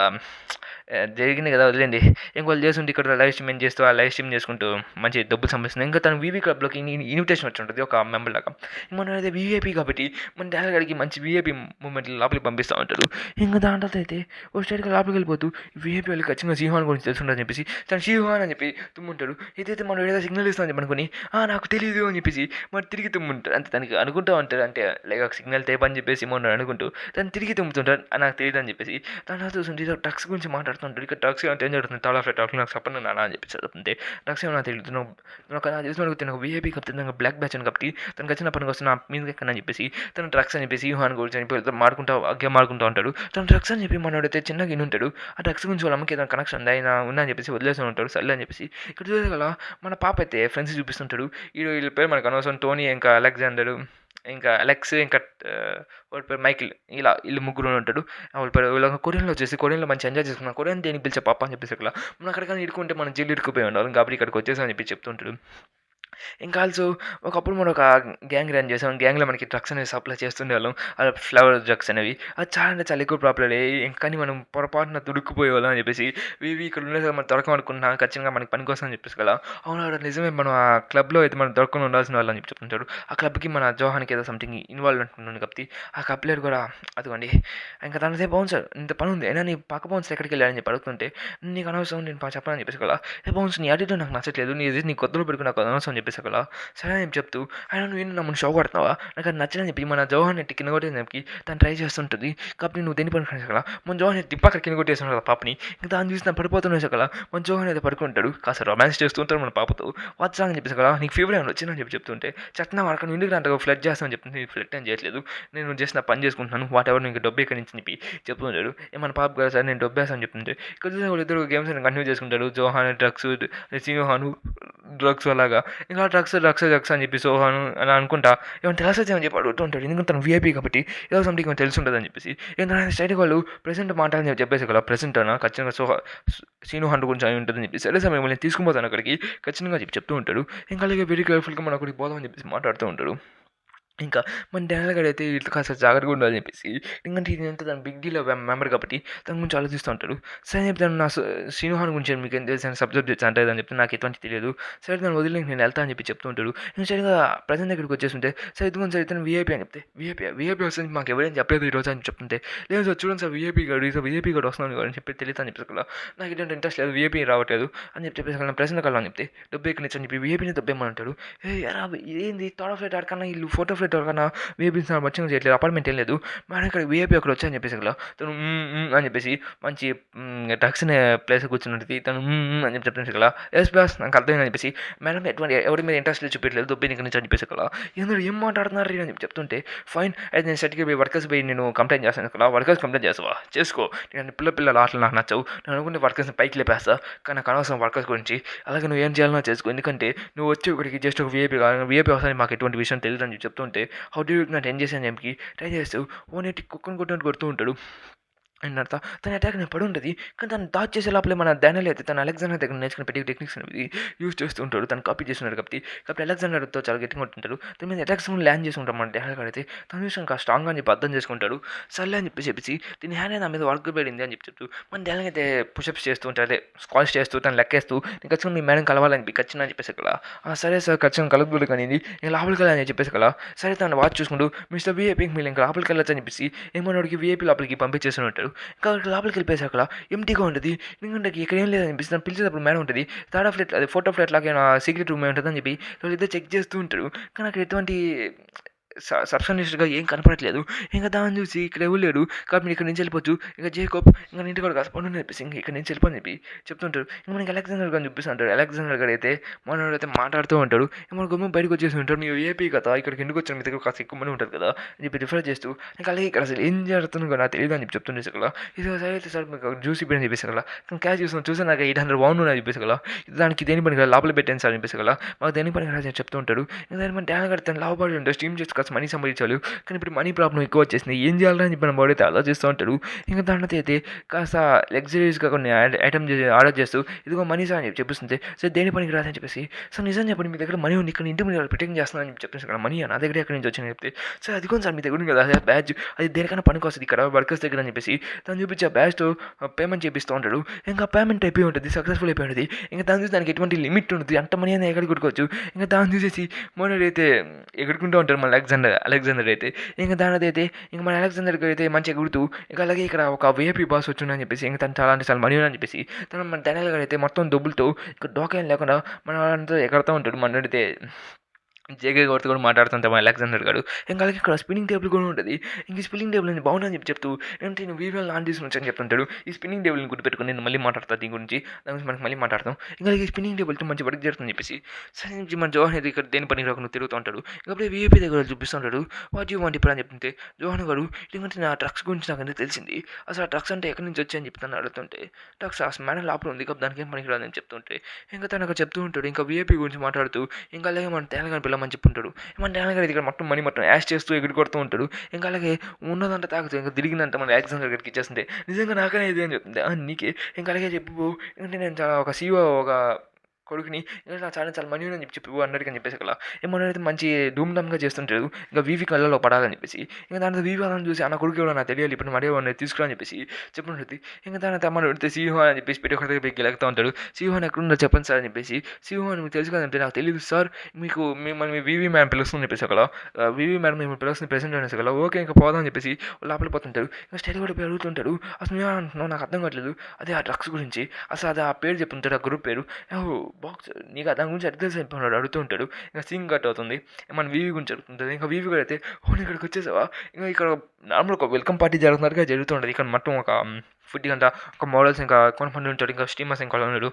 S1: జరిగింది కదా వదిలేండి ఇంకోళ్ళు చేస్తుంటే ఇక్కడ లైవ్ స్ట్రీమ్ చేస్తూ ఆ లైవ్ స్ట్రీమ్ చేసుకుంటూ మంచి డబ్బులు సంపాదిస్తుంది. ఇంకా తను వీవీ క్లబ్లోకి ఇన్విటేషన్ వచ్చి ఉంటుంది ఒక మెంబర్ లాగా. మనం అయితే వీఐపీ కాబట్టి మన డానియల్ గారికి మంచి వీఐపీ మూమెంట్ లోపలికి పంపిస్తూ ఉంటాడు. ఇంకా దాంట్లో అయితే ఓ స్టేట్గా లోపలికి వెళ్ళిపోతూ వీఐపీ వాళ్ళకి ఖచ్చితంగా సింహాన్ గురించి తెలుసుంటుందని చెప్పేసి తను సింహాన్ అని చెప్పి తుమ్ముంటాడు. ఇదైతే మనం ఏదైనా సిగ్నల్ ఇస్తామని చెప్పి అనుకుని నాకు తెలియదు అని చెప్పేసి మరి తిరిగి తుమ్ముంటాడు. అంటే తనకి అనుకుంటూ ఉంటాడు. అంటే లైక్ ఒక సిగ్నల్ టైప్ అని చెప్పేసి మొన్న అనుకుంటూ తను తిరిగి తుమ్ముతుంటాడు. నాకు తెలియదని చెప్పేసి తను చూస్తుంటే ఏదో డ్రగ్స్ గురించి మాట్లాడుతుంటాడు. ఇక్కడ డ్రగ్స్ అంటే ఏం జరుగుతుంది థర్డ్ ఆఫ్ టాక్లో నాకు చెప్పండి నాన్న అని చెప్పేసి చెప్తుంటే డ్రగ్స్ ఏమన్నా తెలియదు నాకు నాకు తెలిసిన వరకు తనకు వీఐపీ కప్తే నాకు బ్లాక్ బ్యాచ్ అని కాబట్టి తనకు వచ్చిన పనికి వస్తున్న మీద ఎక్కడని చెప్పేసి తను డ్రగ్స్ అని చెప్పేసి యూహాన్ గురించి చనిపోయి మాడుకుంటా గేమ్ ఆడుకుంటూ ఉంటాడు. తను డ్రగ్స్ అని చెప్పి మనోడైతే చిన్నగా ఉంటాడు. ఆ డ్రగ్స్ గురించి వాళ్ళ అమ్మకి ఏదైనా కనెక్షన్ ఉందా ఆయన ఉన్నా అని చెప్పేసి వదిలేసి ఉంటాడు. సర్లే అని చెప్పేసి ఇక్కడ చూసేగల మన పాప అయితే ఫ్రెండ్స్ చూపిస్తుంటాడు. వీళ్ళ పేరు మనకు అనవసరం టోనీ ఇంకా అలెగ్జాండరు ఇంకా అలెక్స్ ఇంకా వాడి పేరు మైకిల్ ఇలా వీళ్ళు ముగ్గురు ఉంటాడు. వాళ్ళ పేరు వీళ్ళ కొరియన్లో వచ్చేసి కొరియన్లో మంచి ఎంజాయ్ చేసుకున్నాం. కొరియన్ దేనికి పిలిచే పాప అని చెప్పేసి అక్కడ మనం అక్కడికైనా ఇరుకుంటే మనం జైలు ఇరుక్కుపోయి ఉండాలి కాబట్టి ఇక్కడికి వచ్చేసి అని చెప్పి చెప్తుంటాడు. ఇంకా ఆల్సో ఒకప్పుడు మనం ఒక గ్యాంగ్ రన్ చేసాం. గ్యాంగ్లో మనకి డ్రగ్స్ అనేవి సప్లై చేస్తుండేవాళ్ళం. అది ఫ్లేవర్ డ్రగ్స్ అనేవి అది చాలా అంటే చాలా ఎక్కువ పాపులర్ అయ్యాయి. కానీ మనం పొరపాటున దుడుక్కుపోయేవాళ్ళం అని చెప్పేసి ఇక్కడ ఉండేది మనం దొరకమనుకున్నాం ఖచ్చితంగా మనకి పనికి వస్తుందని చెప్పేసి కదా అవును అది నిజమే. మనం ఆ క్లబ్లో అయితే మనం దొరకకుండా ఉండాల్సిన వాళ్ళు అని చెప్పి చెప్తుంటాడు. ఆ క్లబ్కి మన జోహాన్కి ఏదో సంథింగ్ ఇన్వాల్వ్ అంటున్నాను కాబట్టి ఆ క్లబ్ ప్లేయర్ కూడా అదిగోండి ఇంకా తనదే బౌన్సర్ ఇంత పని ఉంది అయినా నీ పక్క బౌన్సర్ ఎక్కడికి వెళ్ళాలని చెప్పి అడుగుతుంటే నీకు అనవసరం నేను చెప్పాలని చెప్పేసి కదా బౌన్స్ నీ అడిట్ నాకు నచ్చట్లేదు నీ కొత్తలో పెట్టుకుని నాకు అనవసరం అని చెప్పేసి అక్కడ సరే అని చెప్తూ ఆయన నువ్వు నన్ను షో కొడుతున్నావా నాకు అది నచ్చని చెప్పి మన జోహాన్ నెట్టి కింద కొట్టేసి చెప్పి తను ట్రై చేస్తుంటుంది కాబట్టి నువ్వు దేని పని కదా మన జోహాన్ ఎత్తి పక్కన కింద కొట్టేస్తున్నాడు కదా పాపని ఇంకా దాన్ని చూసి నా పడిపోతున్నాయి కదా మన జోహాన్ అయితే పడుకుంటాడు కాస్త రొమాన్స్ చేస్తుంటాడు మన పాపతో వచ్చా అని చెప్పేసి కదా నీకు ఫీవర్ ఏమైనా వచ్చిందని చెప్పి చెప్తుంటే చెప్తున్నా వాడికి నువ్వు ఇంటికి అంతగా ఫ్లడ్ చేస్తామని చెప్తుంది నీకు ఫ్లడ్ ఏం చేయట్లేదు నేను జస్ట్ నా పని చేసుకుంటున్నాను వాట్ ఎవరు నీకు డబ్బు ఎక్కడి నుంచి చెప్పి చెప్తుంటాడు మన పాప కదా సార్ నేను డబ్బు వేస్తాను చెప్తుంటే ఇక్కడ చూసి వాళ్ళిద్దరు గేమ్స్ కంటిన్యూ చేసుకుంటాడు జోహాన్ డ్రగ్స్ సింహాను డ్రగ్స్ అలాగా ఇంకా డ్రగ్స్ అని చెప్పి సోహాను అలా అనుకుంటా ఏమైనా తెలుసని చెప్పి అడుగుతూ ఉంటాడు. ఎందుకంటే తను వీఐపీ కాబట్టి ఏదో సంథింగ్ ఏమైనా తెలిసి ఉంటుంది అని చెప్పేసి ఏంటంటే స్టైడ్ వాళ్ళు ప్రెసెంట్ మాట్లాడని చెప్పేసి కదా ప్రెసెంట్ అన్న ఖచ్చితంగా సీను హండ్రెడ్ గురించి అని ఉంటుందని చెప్పి సరే సమయం నేను తీసుకుపోతాను అక్కడికి ఖచ్చితంగా చెప్పి చెప్తూ ఉంటాడు. ఇంకా అలాగే వెరీ కేర్ఫుల్గా మనం అక్కడికి పోదామని చెప్పేసి మాట్లాడుతూ ఉంటాడు. ఇంకా మన డాడీ గారు అయితే ఇట్లా కాస్త జాగ్రత్తగా ఉండాలని చెప్పేసి ఎందుకంటే ఇది ఎంత తన బిగ్ డీల్ మెంబర్ కాబట్టి తన గురించి ఆలోచిస్తూ ఉంటాడు. సరే చెప్తాను నా శ్రీనుహాన్ గురించి మీకు ఏం తెలుసు అని సబ్జెక్ట్ చేసి అంటే అని చెప్తే నాకు ఎటువంటి తెలియదు సరే తను వదిలి నేను వెళ్తా అని చెప్పి చెప్తూ ఉంటాడు. నేను సరిగా ప్రజెంట్ దగ్గరికి వచ్చేస్తుంటే సరే ఇదిగోండి సార్ ఇతను వీఐపీ అని చెప్తే వీఐపీ వస్తుంది మాకు ఎవరైనా చెప్పలేదు ఈరోజు అని చెప్తుంటే లేదు సార్ చూడండి సార్ వీఐపీ గారు వస్తున్నాను అని చెప్పి తెలియదు అని చెప్పేసి కదా నాకు ఇటువంటి ఇంట్రెస్ట్ లేదు వీఐపీ రావట్లేదు అని చెప్పేసి కదా ప్రజెంట్ కల్లా అని చెప్తే డబ్బు ఎక్కడి నుంచి అని చెప్పి వీఐపీని దబ్బేమని అంటాడు. ఏంది థర్డ్ ఫ్లైట్ ఆడకన్నా ఇల్లు ఫోటో ఫ్లైట్ ఆడకన్నా వీఐపీ మచ్చింగ్ చేయట్లేదు అపార్ట్మెంట్ ఏం లేదు మేడం ఇక్కడ వీఐపీ అక్కడ వచ్చాయని చెప్పేసి కదా తను అని చెప్పేసి మంచి డ్రగ్స్ ప్లేస్ కూర్చున్నది తను అని చెప్పి చెప్తుంది కదా ఎస్ బాస్ నాకు అర్థమైందని చెప్పేసి మేడం ఎటువంటి ఎవరి మీద ఇంట్రెస్ట్ చూపించలేదు దుబ్బి ఇక్కడ నుంచి అని చెప్పేసి కదా ఎందుకు ఏం మాట్లాడుతున్నారు అని చెప్పి చెప్తుంటే ఫైన్ అయితే నేను సర్టిఫికేట్ పోయి వర్కర్స్ పోయి నేను కంప్లైంట్ చేస్తాను కదా వర్కర్స్ కంప్లైంట్ చేస్తావా చేసుకో నేను పిల్లల ఆటలు నాకు నచ్చవు నేను అనుకుంటే వర్కర్స్ని పైకి లేపేస్తా కానీ నాకు అనవసరం వర్కర్స్ గురించి అలాగే నువ్వు ఏం చేయాలన్నా చేసుకో ఎందుకంటే నువ్వు వచ్చి ఒకటికి జస్ట్ ఒక వీఐపీ వస్తాను మాకు ఎటువంటి విషయం తెలియదు అని చెప్తుంటే హౌ డూ నాకు ఏం చేశాను చెప్పి ట్రై చేస్తూ ఓనేటి కుక్కను కొడుతూ ఉంటాడు. అండ్ అర్థం తన అటాక్ నేను పడి ఉంటుంది కానీ తను దాచ్ చేసే లోపలే మన డానియల్ అయితే తన అలెగ్జాండర్ దగ్గర నేర్చుకుని పెట్టి టెక్నిక్స్ అనేది యూజ్ చేస్తూ ఉంటాడు. తను కాపీ చేస్తున్నాడు కాబట్టి అలెగ్జాండర్తో చాలా గట్టిగా ఉంటుంటాడు. తన మీద అటాక్స్ ల్యాండ్ చేసుకుంటాం మన డానియల్ అయితే తన విషయం ఇంకా స్ట్రాంగ్గా అని చెప్పి అర్థం చేసుకుంటాడు. సర్లే అని చెప్పేసి దీని హ్యాండ్ నా మీద వర్క్ పడింది అని చెప్తూ మన డానియల్ అయితే పుషప్స్ చేస్తూ ఉంటాడు అదే స్క్వాష్ చేస్తూ తను లెక్కేస్తూ నేను ఖచ్చితంగా మీ మేడం కలవాలని చెప్పి ఖచ్చితంగా అని చెప్పేసి కదా సరే సార్ ఖచ్చితంగా కలగదు కానీ నేను లోపలికి వెళ్ళాలని చెప్పేసి కదా సరే తను వాచ్ చూసుకుంటూ మిస్టర్ వీఐపీకి మీరు ఇంకా లోపలికి వెళ్ళొచ్చు అని చెప్పేసి ఏమన్నాడికి వీఐపీ లోపలికి పంపించేస్తూ ఉంటాడు. ఇంకా లోపలికి వెళ్ళిపోయారు అక్కడ ఎంటీగా ఉంటుంది ఎందుకంటే ఇక్కడ ఏం లేదని అనిపిస్తుంది పిలిచేటప్పుడు మేడం ఉంటుంది థర్డ్ ఫ్లాట్ అది ఫోటో ఫ్లాట్ లాగా సీక్రెట్ రూమ్ ఉంటుందని చెప్పి వాళ్ళిద్దరు చెక్ చేస్తూ ఉంటారు కానీ అక్కడ ఎటువంటి సబ్స్టెన్స్గా ఏం కనపడట్లేదు. ఇంకా దాన్ని చూసి ఇక్కడ ఎవరు లేడు కాబట్టి మీరు ఇక్కడ నుంచి వెళ్ళిపోవచ్చు ఇంకా జేకబ్ ఇంకా ఇంటి కూడా కాస్త పండు చెప్పేసి ఇంకా ఇక్కడ నుంచి వెళ్ళిపోని చెప్పి చెప్తుంటారు. ఇంకా మనకి అలెగ్జాండర్ గారిని చూపిస్తుంటారు. అలెగ్జాండర్ గారు అయితే మనోడు అయితే మాట్లాడుతూ ఉంటాడు. మన గమ్మ బయటకు వచ్చేసి ఉంటారు మీరు ఏపీ కదా ఇక్కడికి ఎందుకు వచ్చారు మీ దగ్గర కాస్త ఎక్కువ మంది ఉంటుంది కదా అని చెప్పి రిఫర్ చేస్తూ ఇంకా అలాగే ఇక్కడ అసలు ఏం జరుగుతుందో కూడా నాకు తెలియదు అని చెప్పి చెప్తుండే కదా ఇది సరే అయితే సార్ మీకు జ్యూస్ ఇప్పుడని చెప్పేసి కదా కానీ క్యాష్ చూసి నాకు 800 బాగుండు అని చెప్పేసి కదా దానికి దేని పని కదా లోపల పెట్టాను సార్ అని చెప్పేసి కదా మాకు దేని పని కదా చెప్తూ ఉంటాడు. ఇంకా దాని మన డ్యాన్ కడితే లాభపడి ఉంటాడు స్టీమ్ చేసి కాస్త మనీ సంపాదించాలి కానీ ఇప్పుడు మనీ ప్రాబ్లం ఎక్కువ వచ్చేసింది ఏం చేయాలని చెప్పి మన బాడీ అయితే ఆలోచిస్తూ ఉంటాడు. ఇంకా దాంట్లో అయితే కాస్త లగ్జరీస్గా కొన్ని ఐటమ్ ఆర్డర్ చేస్తూ ఇదిగో మనీ సార్ అని చెప్పి చెప్పిస్తుంది. సో దేని పనికి రాదని చెప్పేసి సార్ నిజం చెప్పండి మీ దగ్గర మనీ ఉంది ఇక్కడ ఇంటి మీద ప్రొటెక్ట్ చేస్తున్నాను అని చెప్పేసి ఇక్కడ మనీ నా దగ్గర ఎక్కడి నుంచి వచ్చిందని చెప్తే సార్ అది సార్ మీ దగ్గర ఉంది కదా బ్యాచ్ అది దేనికైనా పనికి వస్తుంది ఇక్కడ వర్కర్స్ దగ్గర అని చెప్పేసి తను చూపించే బ్యాచ్తో పేమెంట్ చేపిస్తూ ఉంటాడు. ఇంకా పేమెంట్ అయిపోయి ఉంటుంది సక్సెస్ఫుల్ అయిపోయి ఉంటుంది. ఇంకా దాని చూసి దానికి ఎటువంటి లిమిట్ ఉంటుంది అంత మనీ అనేది ఎక్కడ కొట్టుకోవచ్చు. ఇంకా దాన్ని చూసేసి మనోడైతే ఎగురుకుంటూ ఉంటారు మన అలెగ్జాండర్ అయితే ఇంకా దానిది అయితే ఇంకా మన అలెగ్జాండర్కి అయితే మంచిగా గుర్తు ఇంకా అలాగే ఇక్కడ ఒక వీఐపీ బాస్ వచ్చిందని చెప్పేసి ఇంకా తను చాలా అంటే చాలా మనీ అని చెప్పేసి తను మన డానియల్ గారు అయితే మొత్తం డబ్బులతో ఇంకా డోకేం లేకుండా మన వాళ్ళంతా ఎగరుతూ ఉంటాడు. మనోడైతే జేకే గారితో కూడా మాట్లాడుతుంటాం అలెగ్జాండర్ గారు. ఇంకా అలాగే ఇక్కడ స్పిన్నింగ్ టేబుల్ కూడా ఉంటది. ఇంక ఈ స్పిన్నింగ్ టేబుల్ అనేది బాగుందని చెప్తూ ఏంటి నేను వీవీఎల్ లాంచ్ తీసుకొని వచ్చని చెప్తుంటాడు. ఈ స్పిన్నింగ్ టేబుల్‌ని గుర్తుపెట్టుకొని నేను మళ్ళీ మాట్లాడతా దీని గురించి. దాని గురించి మనకి మళ్ళీ మాట్లాడదాం. ఇంకా అలాగే ఈ స్పిన్నింగ్ టేబుల్‌తో మంచి వర్క్ జరుగుతుందని చెప్పేసి సరే నుంచి మన జోహన్ అయితే ఇక్కడ దేని పనికి రాకుండా తిరుగుతూ ఉంటాడు. ఇంక అప్పుడే వీఐపీ దగ్గర చూపిస్తుంటాడు. వాట్ యూ వాంట్ ఇప్పుడు అని చెప్తుంటే జోహన్ గారు ఎందుకంటే నా డ్రగ్స్ గురించి నాకన్నీ తెలిసింది. అసలు ఆ డ్రగ్స్ అంటే ఎక్కడి నుంచి వచ్చాయని చెప్పి తను అడుగుతుంటే డ్రగ్స్ ఆ స్మానర్ లోపల ఉంది కాబట్టి దానికేం పనికిరాదని చెప్తుంటే ఇంకా తను అక్కడ చెప్తూ ఉంటాడు. ఇంకా వీఐపీ గురించి మాట్లాడుతూ ఇంకా అలాగే మన తేనెగాని పిల్లమని చెప్పుంటాడు. మన తేనెగాడు ఇక్కడ మొత్తం మనీ మొత్తం యాష్ చేస్తూ ఎగురు కొడుతూ ఉంటాడు. ఇంకా అలాగే ఉన్నదంతా తాగుతూ ఇంకా తిరిగిందంట మన ఎగ్జామ్ దగ్గరికి ఇచ్చేస్తుంటే నిజంగా నాకనే ఇది అని చెప్తుంది. నీకే ఇంకా అలాగే చెప్పు అంటే నేను చాలా ఒక సీఓ ఒక కొడుకుని ఇంకా నా చాలా చాలా మనీ ఉందని చెప్పి అన్నట్టుగా అని చెప్పేసి అలా ఏమన్నైతే మంచి ధూమ్ధామ్గా చేస్తుంటాడు. ఇంకా వీవీ కళ్ళలో పడాలని చెప్పేసి ఇంకా దాంట్లో వీవీ వాళ్ళని చూసి అన్న కొడుకు ఎవడో నాకు తెలియాలి ఇప్పుడు మరే వాడిని తీసుకురా అని చెప్పేసి చెప్పుంటుంది. ఇంకా దాని తమ్మని పెడితే సింహం అని చెప్పేసి పెట్టి ఒకటి దగ్గర గెలుగుతూ ఉంటాడు. సింహం ఎక్కడుందో చెప్పండి సార్ అని చెప్పేసి సింహం అని మీకు తెలుసు కదంటే నాకు తెలియదు సార్ మీకు మిమ్మల్ని వీవీ మ్యామ్ పిలుస్తుందని చెప్పేసి అక్కడ వీవీ మేడం మిమ్మల్ని పిలుస్తుంది ప్రెసెంట్ అనేసి అలా ఓకే ఇంకా పోదాం అని చెప్పేసి లోపల పోతుంటాడు. ఇంకా స్టడీ కూడా అడుగుతుంటాడు. అసలు నేను అంటున్నావు నాకు అర్థం కావట్లేదు అదే ఆ డ్రగ్స్ గురించి అసలు అది ఆ పేరు చెప్తుంటాడు ఆ గ్రూప్ పేరు బాక్స్ నీకు దాని గురించి అర్థం అయిపోయినాడు అడుగుతూ ఉంటాడు. ఇంకా సింగ్ కట్ అవుతుంది మన వీవీ గురించి అడుగుతుంటుంది. ఇంకా వీవీ కూడా అయితే ఓన్ ఇక్కడికి వచ్చేసావా ఇంకా ఇక్కడ నార్మల్ ఒక వెల్కమ్ పార్టీ జరుగుతున్నట్టుగా జరుగుతుంటుంది. ఇక్కడ మొత్తం ఒక ఫుడ్ అంతా ఒక మోడల్స్ ఇంకా కొనుక్కొని ఉంటాడు. ఇంకా స్టీమర్స్ ఇంకా ఉన్నాడు.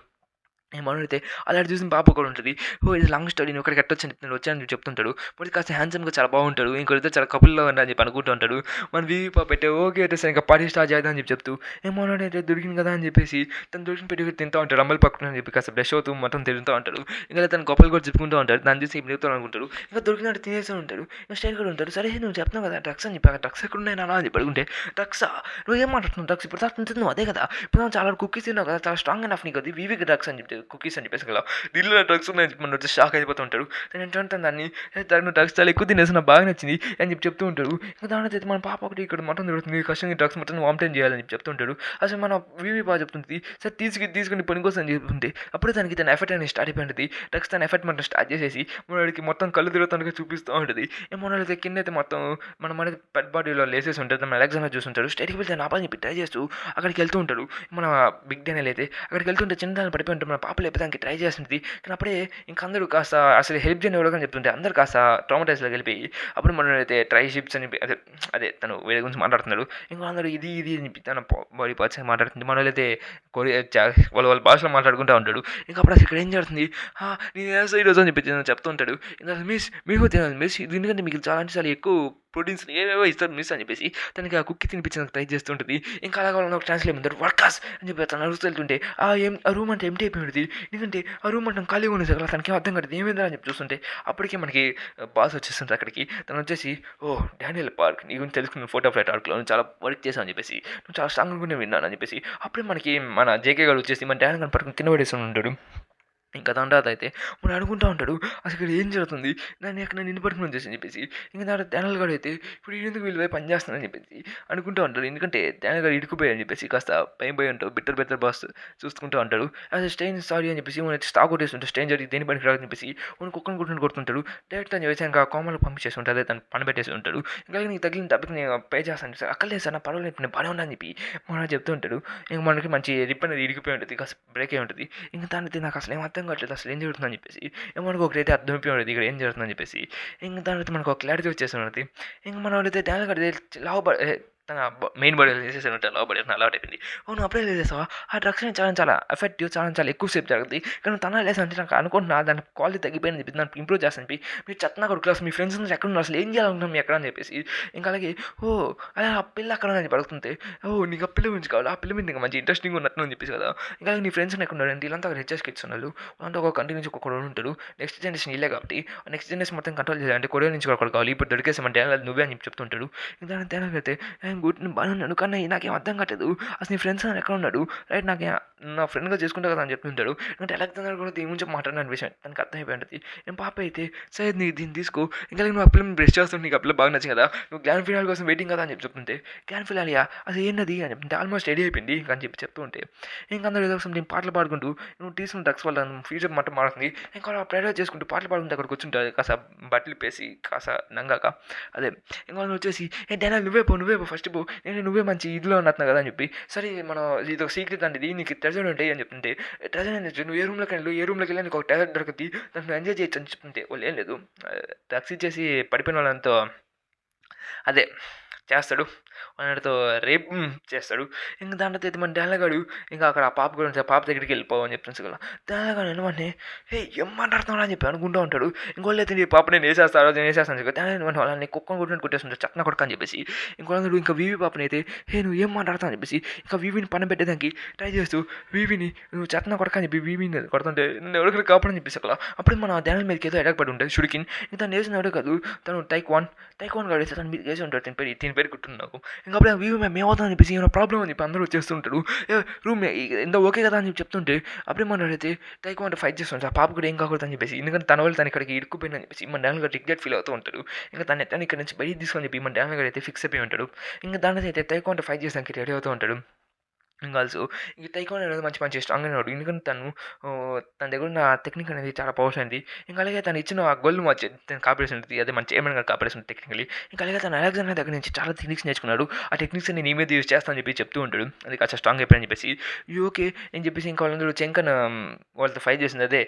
S1: ఏమడితే అలా చూసిన పాప కూడా ఉంటుంది. ఇది లాంగ్ స్టోరీ నువ్వు ఇక్కడికి ఎట్టొచ్చని నేను వచ్చాను చెప్తుంటాడు. బట్ కాస్త హ్యాండ్సమ్గా చాలా బాగుంటాడు. ఇంకొకరితో చాలా కపుల్లో ఉన్నా అని చెప్పి అనుకుంటూ ఉంటాడు. మన వీవీ పాప అయితే ఓకే అయితే సరే ఇంకా పార్టీ స్టార్ట్ చేద్దాం అని చెప్పి చెప్తూ ఏమన్నాడైతే దొరికింది కదా అని చెప్పేసి తను దొరికిన పెట్టి తింటూ ఉంటాడు. అమ్మలు పక్కన అని చెప్పి కాస్త బ్రష్ అవుతూ మొత్తం తిరుగుతూ ఉంటాడు. ఇంకా తను గొప్పలు కూడా చెప్పుకుంటూ ఉంటాడు. దాన్ని చూసి ఇప్పుడు అనుకుంటాడు. ఇంకా దొరికినట్టు తినేస్తూ ఉంటాడు. ఇంకా స్టైల్ కూడా ఉంటాడు. సరే నువ్వు చెప్తున్నావు కదా డ్రగ్స్ అని చెప్పి డ్రగ్స్ ఎక్కడ ఉన్నాయి నాన్న అని చెప్పి అడుగుంటే డ్రగ్సా నువ్వు ఏం మాట్లాడుతున్నావు డ్రగ్స్ ఇప్పుడు దాకా నువ్వు అదే కదా ఇప్పుడు చాలా కుక్కీస్ తిన్నావు కదా చాలా స్ట్రాంగ్ అండ్ నీకు అది వీవీకి డ్రగ్స్ అని చెప్పి కుక్కీస్ అని చెప్పేసి కదా దీనిలో డ్రగ్స్ ఉన్నాయని చెప్పి మన వచ్చి షాక్ అయిపోతూ ఉంటాడు. నేను ఏంటంటాను దాన్ని నువ్వు డ్రగ్స్ చాలా ఎక్కువ తినేసి నాకు బాగా నచ్చింది అని చెప్పి చెప్తూ ఉంటాడు. ఇంకా దాని అయితే మన పాప ఒకటి ఇక్కడ మొత్తం దొరుకుతుంది కష్టంగా డ్రగ్స్ మొత్తం వామిటైన్ చేయాలని చెప్పి చెప్తూ ఉంటాడు. అసలు మన వీవీ బాగా చెప్తుంది సార్ తీసుకుని పనికోసం అని చెప్తుంటే అప్పుడే దానికి తన ఎఫెక్ట్ అనేది స్టార్ట్ అయిపోయి ఉంటుంది. డ్రగ్స్ తన ఎఫెక్ట్ మొత్తం స్టార్ట్ చేసేసి మనకి మొత్తం కళ్ళు తిరుగుతానికి చూపిస్తూ ఉంటుంది. ఏమన్నా కింద అయితే మొత్తం మన మన పెట్ బాడీలో లేసేసి ఉంటుంది. మన ఎగ్జామ్లో చూస్తుంటాడు. స్టడీకి వెళ్తే నా పని చెప్పి ట్రై చేస్తూ అక్కడికి వెళ్తూ ఉంటాడు. మన బిగ్ డానియల్ అయితే అక్కడికి వెళ్తుంటే చిన్నదాన్ని పడిపోయి ఉంటాడు. మన పాప లేపడానికి ట్రై చేస్తుంది. కానీ అప్పుడే ఇంక అందరూ కాస్త అసలు హెల్ప్ చేయని ఎవరో అని చెప్తుంటే అందరు కాస్త ట్రామటైజ్లోకి వెళ్ళిపోయి అప్పుడు మనం అయితే ట్రై షిప్స్ అని అదే తను వేరే గురించి మాట్లాడుతున్నాడు. ఇంకా అందరూ ఇది అని చెప్పి తన బాడీ పార్ట్స్ అని మాట్లాడుతుంది. మన వాళ్ళైతే కొరియా వాళ్ళ భాషలో మాట్లాడుకుంటూ ఉంటాడు. ఇంకా అప్పుడు అసలు ఇక్కడ ఏం జరుగుతుంది నేను ఏ సైడ్ అని చెప్పి చెప్తుంటాడు. ఇంకా మిస్ మీకు తినాలి మిస్ ఎందుకంటే మీకు చాలా అంటే చాలా ఎక్కువ ప్రోటీన్స్ ఏవేవో ఇస్తారు మిస్ అని చెప్పేసి తనకి ఆ కుక్కి తినిపించడానికి ట్రై చేస్తుంటుంది. ఇంకా అలాగే ఒక ట్రాన్స్లేట్ ఉంటారు వర్కర్స్ అని చెప్పి తను అడుగుతూ వెళ్తుంటే ఆ రూమ్ అంటే ఎంటీ అయిపోయి ఉంటుంది. ఎందుకంటే ఆ రూమ్ అంటే ఖాళీగా ఉండేది అలా తనకి అర్థం కాదు ఏమైందా అని చెప్పి చూస్తుంటే అప్పటికే మనకి బాస్ వచ్చేస్తుంటారు అక్కడికి. తను వచ్చేసి డానియల్ పార్క్ నీ గురించి తెలుసుకున్న ఫోటో ఫ్లైట్ ఆర్క్లో నువ్వు చాలా వర్క్ చేసావు అని చెప్పేసి నువ్వు చాలా స్ట్రాంగ్ అనుకునే విన్నాను అని చెప్పేసి అప్పుడే మనకి మన జేకే గారు వచ్చేసి మన డానియల్ పట్టుకుని కింద పడేస్తూ ఉంటాడు. ఇంకా దాని తర్వాత అయితే మనం అనుకుంటూ ఉంటాడు అసలు ఇక్కడ ఏం జరుగుతుంది నన్ను ఎక్కడ నిన్ను పట్టుకుని వచ్చేసి అని చెప్పేసి ఇంకా దాని డానియల్ గారు అయితే ఇప్పుడు ఎందుకు వీళ్ళు పని చేస్తానని చెప్పేసి అనుకుంటూ ఉంటాడు. ఎందుకంటే డానియల్ గారు ఇరుకుపోయాయని చెప్పేసి కాస్త పైన పోయి ఉంటాడు. బెటర్ బాస్ చూసుకుంటూ ఉంటాడు. అసలు స్టేన్ సారీ అని చెప్పేసి మనం స్టాక్ కొట్టేస్తుంటే స్టేన్ జరిగి దేని పనికి రాదని చెప్పేసి మనం కుక్కను కొడుతుంటాడు. డైరెక్ట్ అని చెప్పేసి ఇంకా కోమలు పంపించేసి ఉంటాడు. అదే తను పని పెట్టేసి ఉంటాడు. ఇంకా నీకు తగిలిన డబ్బుకి నేను పే చేస్తాను సార్ అక్కర్లేదు సార్ నా పర్వాలేదు నేను బాగానే ఉన్నా అని చెప్పి మనం చెప్తూ ఉంటాడు. ఇంకా మనకి మంచి రిప్ అనేది ఇరిగిపోయి ఉంటుంది. కాస్త బ్రేక్ అయి ఉంటుంది. ఇంకా దానికి నాకు అసలు ఏం అర్థం కావట్లేదు అసలు ఏం జరుగుతుందని చెప్పేసి మనకు ఒకటైతే అర్థమైపోయి ఉండేది ఇక్కడ ఏం జరుగుతుందని చెప్పేసి ఇంకా దాని మనకు ఒక క్లారిటీ వచ్చేసి ఉన్నది. ఇంకా మనం అయితే డానియల్ గారు లాభపడే తన మెయిన్ బాడీ చేసేసి ఉంటారు లోపడి అలవాటు అయిపోయింది. అవును అప్పుడే లేదేసావా ఆ డ్రగ్స్ చాలా ఎఫెక్టివ్ చాలా ఎక్కువసేపు జరుగుతుంది. కానీ తన లేదంటే నాకు అనుకుంటున్నా దాని క్వాలిటీ తగ్గిపోయిందని చెప్పి దాన్ని ఇంప్రూవ్ చేస్తాను చెప్పి మీరు చెత్త నాకు క్లాస్ మీ ఫ్రెండ్స్ ఎక్కడ ఉన్నారు అసలు ఏం చేయాలనుకుంటున్నాం మీ ఎక్కడ అని చెప్పేసి ఇంకా అలాగే అలా ఆ పిల్ల అక్కడ అని చెప్పి అడుగుతుంటే నీకు ఆ పిల్ల గురించి కావాలి ఆ పిల్ల మీద ఇంకా మంచి ఇంట్రెస్టింగ్ ఉన్నట్టు అని చెప్పేసి కదా. ఇంకా నీ ఫ్రెండ్స్ ఎక్కడ ఉన్నారు అంటే వీళ్ళంతా రిచెస్ కిడ్స్ ఉన్నారు అంటే ఒక కంట్రీ నుంచి ఒక్కొక్కడు ఉంటాడు. నెక్స్ట్ జనరేషన్ ఇల్లే కాబట్టి నెక్స్ట్ జనరేషన్ మొత్తం కంట్రోల్ చేయాలి అంటే కొరియా నుంచి ఒకటి కావాలి ఇప్పుడు దొరికేసామంటే నువ్వే అని చెప్పి చెప్తుంటాడు. ఇంకా దాని తేడా అయితే గుడ్ బాగా ఉన్నాను కానీ నాకేం అర్థం కావట్లేదు అసలు నీ ఫ్రెండ్స్ అని ఎక్కడ ఉన్నాడు రైట్ నాకు నా ఫ్రెండ్గా చేసుకుంటా కదా అని చెప్తుంటాడు. అంటే ఎలక్ట్రానిక్ కూడా దీని గురించి మాట్లాడిన విషయం తనకు అర్థమైపోయి ఉంటుంది. నేను పాప అయితే సరే నీ దీన్ని తీసుకో ఇంకా నువ్వు అప్పులు బ్రష్ చేస్తుంటే నీకు అప్పులు బాగా నచ్చింది కదా నువ్వు గ్రాండ్ ఫినాల్ కోసం వెయిటింగ్ కదా అని చెప్పి చెప్తుంటే గ్రాండ్ ఫినాలియా అది ఏంటది అని చెప్తుంటే ఆల్మోస్ట్ రెడీ అయిపోయింది ఇంకా అని చెప్పి చెప్తూ ఉంటే ఇంకా అందరూ ఏదో నేను పాటలు పాడుకుంటూ నువ్వు తీసుకున్న డ్రగ్స్ వల్ల ఫ్యూచర్ మట్టం మారుతుంది ఇంకా ప్రైవేట్ చేసుకుంటూ పాటలు పాడుకుంటే అక్కడికి కూర్చుంటారు కాస్త బట్టలు పేసి కాస్త నంగాక అదే ఇంకా వచ్చేసి డానియల్ నువ్వే పో ఫస్ట్ చెప్పు నువ్వే మంచి ఇదిలో ఉన్నట్టున్నావు కదా అని చెప్పి, సరే మనం ఇది ఒక సీక్రెట్ అండి, ఇది నీకు ట్రెజర్ ఉంటాయి అని చెప్తుంటే, ట్రెజర్ అని నువ్వు ఏ రూమ్లోకి వెళ్ళి నీకు ఒక ట్రెజర్ దొరుకుతుంది, దాన్ని ఎంజాయ్ చేయొచ్చు అని చెప్తుంటే, వాళ్ళు ఏం లేదు డ్రగ్స్ ఇచ్చేసి పడిపోయిన వాళ్ళంతా అదే చేస్తాడు. వాడితో రేప్ చేస్తాడు. ఇంక దాంట్లో అయితే మన డేలగాడు ఇంకా అక్కడ ఆ పాప గురించి ఆ పాప దగ్గరికి వెళ్ళిపోవు అని చెప్తాను కదా. డేలగాడు అనమని ఏం మాట్లాడుతున్నాడు అని చెప్పి అనుకుంటూ ఉంటాడు. ఇంకోళ్ళు అయితే పాప నేను వేసేస్తాను నేను వేసేస్తాను చెప్పి డేలగాడు వాళ్ళని కుక్కను కొట్టినట్టు కొట్టేస్తుంటాడు చక్కన కొడక అని చెప్పేసి. ఇంకోళ్ళు ఇంకా వీవి పాపని అయితే నువ్వు ఏం మాట్లాడతావు అని చెప్పేసి ఇంకా వీవిని పని పెట్టేదానికి ట్రై చేస్తూ వీవిని నువ్వు చక్కన కొడక అని చెప్పి వీవిని కొడుతుంటే నేను ఎవరికి కాపాడని చెప్పేసి అక్కడ అప్పుడు మన ధ్యానం మీదకి ఏదో అటాక్ పడి ఉంటుంది షుడికిన్. ఇంకా తను వేసిన ఎవడే కాదు, తను టైక్వాన్ గాడు వేస్తే తను మీద వేసి ఉంటాడు. దీని పేరు గుర్తుంది నాకు. ఇంకా అప్పుడు వ్యూ మేము ఏమవుతుందని చెప్పేసి ఏమైనా ప్రాబ్లం అని చెప్పి అందరూ వచ్చేస్తుంటాడు. రూమ్ ఇంత ఓకే కదా అని చెప్పి చెప్తుంటే అప్పుడే మన అయితే టైక్వాన్ ఫైట్ చేస్తుంటాడు. ఆ పాప కూడా ఏం కాకూడదు అని చెప్పేసి, ఎందుకంటే తన వాళ్ళు తను ఇక్కడికి ఇరుక్కుపోయిందని చెప్పేసి మన డాన్ గారు రిగ్రెట్ ఫీల్ అవుతూ ఉంటాడు. ఇంకా తను ఎట్లా ఇక్కడ నుంచి బయటికి తీసుకొని చెప్పి మన డాన్ గారు అయితే ఫిక్స్ అయిపోయి ఉంటాడు. ఇంకా దాని అయితే టైక్వాన్ ఫైట్ చేసానికి రెడీ అవుతూ ఉంటాడు. ఇంకా ఆల్సో ఈ టైక్వాన్ అనేది మంచి స్ట్రాంగ్ అయినాడు. ఎందుకంటే తన దగ్గర ఉన్న టెక్నిక్ అనేది చాలా పవర్స్ అయింది. ఇంకా అలాగే తను ఇచ్చిన గోల్ మ్యాచ్ తను కాపరేషన్ ఉంటుంది, అదే మన చైర్మన్ గారు కాపరేషన్ టెక్నికలీ. ఇంకా అలాగే తను అలెగ్జాండర్ దగ్గర నుంచి చాలా టెక్నిక్స్ నేర్చుకున్నాడు. ఆ టెక్నిక్స్ నీ మీద యూజ్ చేస్తానని చెప్పి చెప్తూ ఉంటాడు. అది కాస్త స్ట్రాంగ్ అయిపోయాయని చెప్పేసి ఓకే అని చెప్పేసి ఇంకా వాళ్ళందరూ చెంకన్ వాళ్ళతో ఫైట్ చేసింది అదే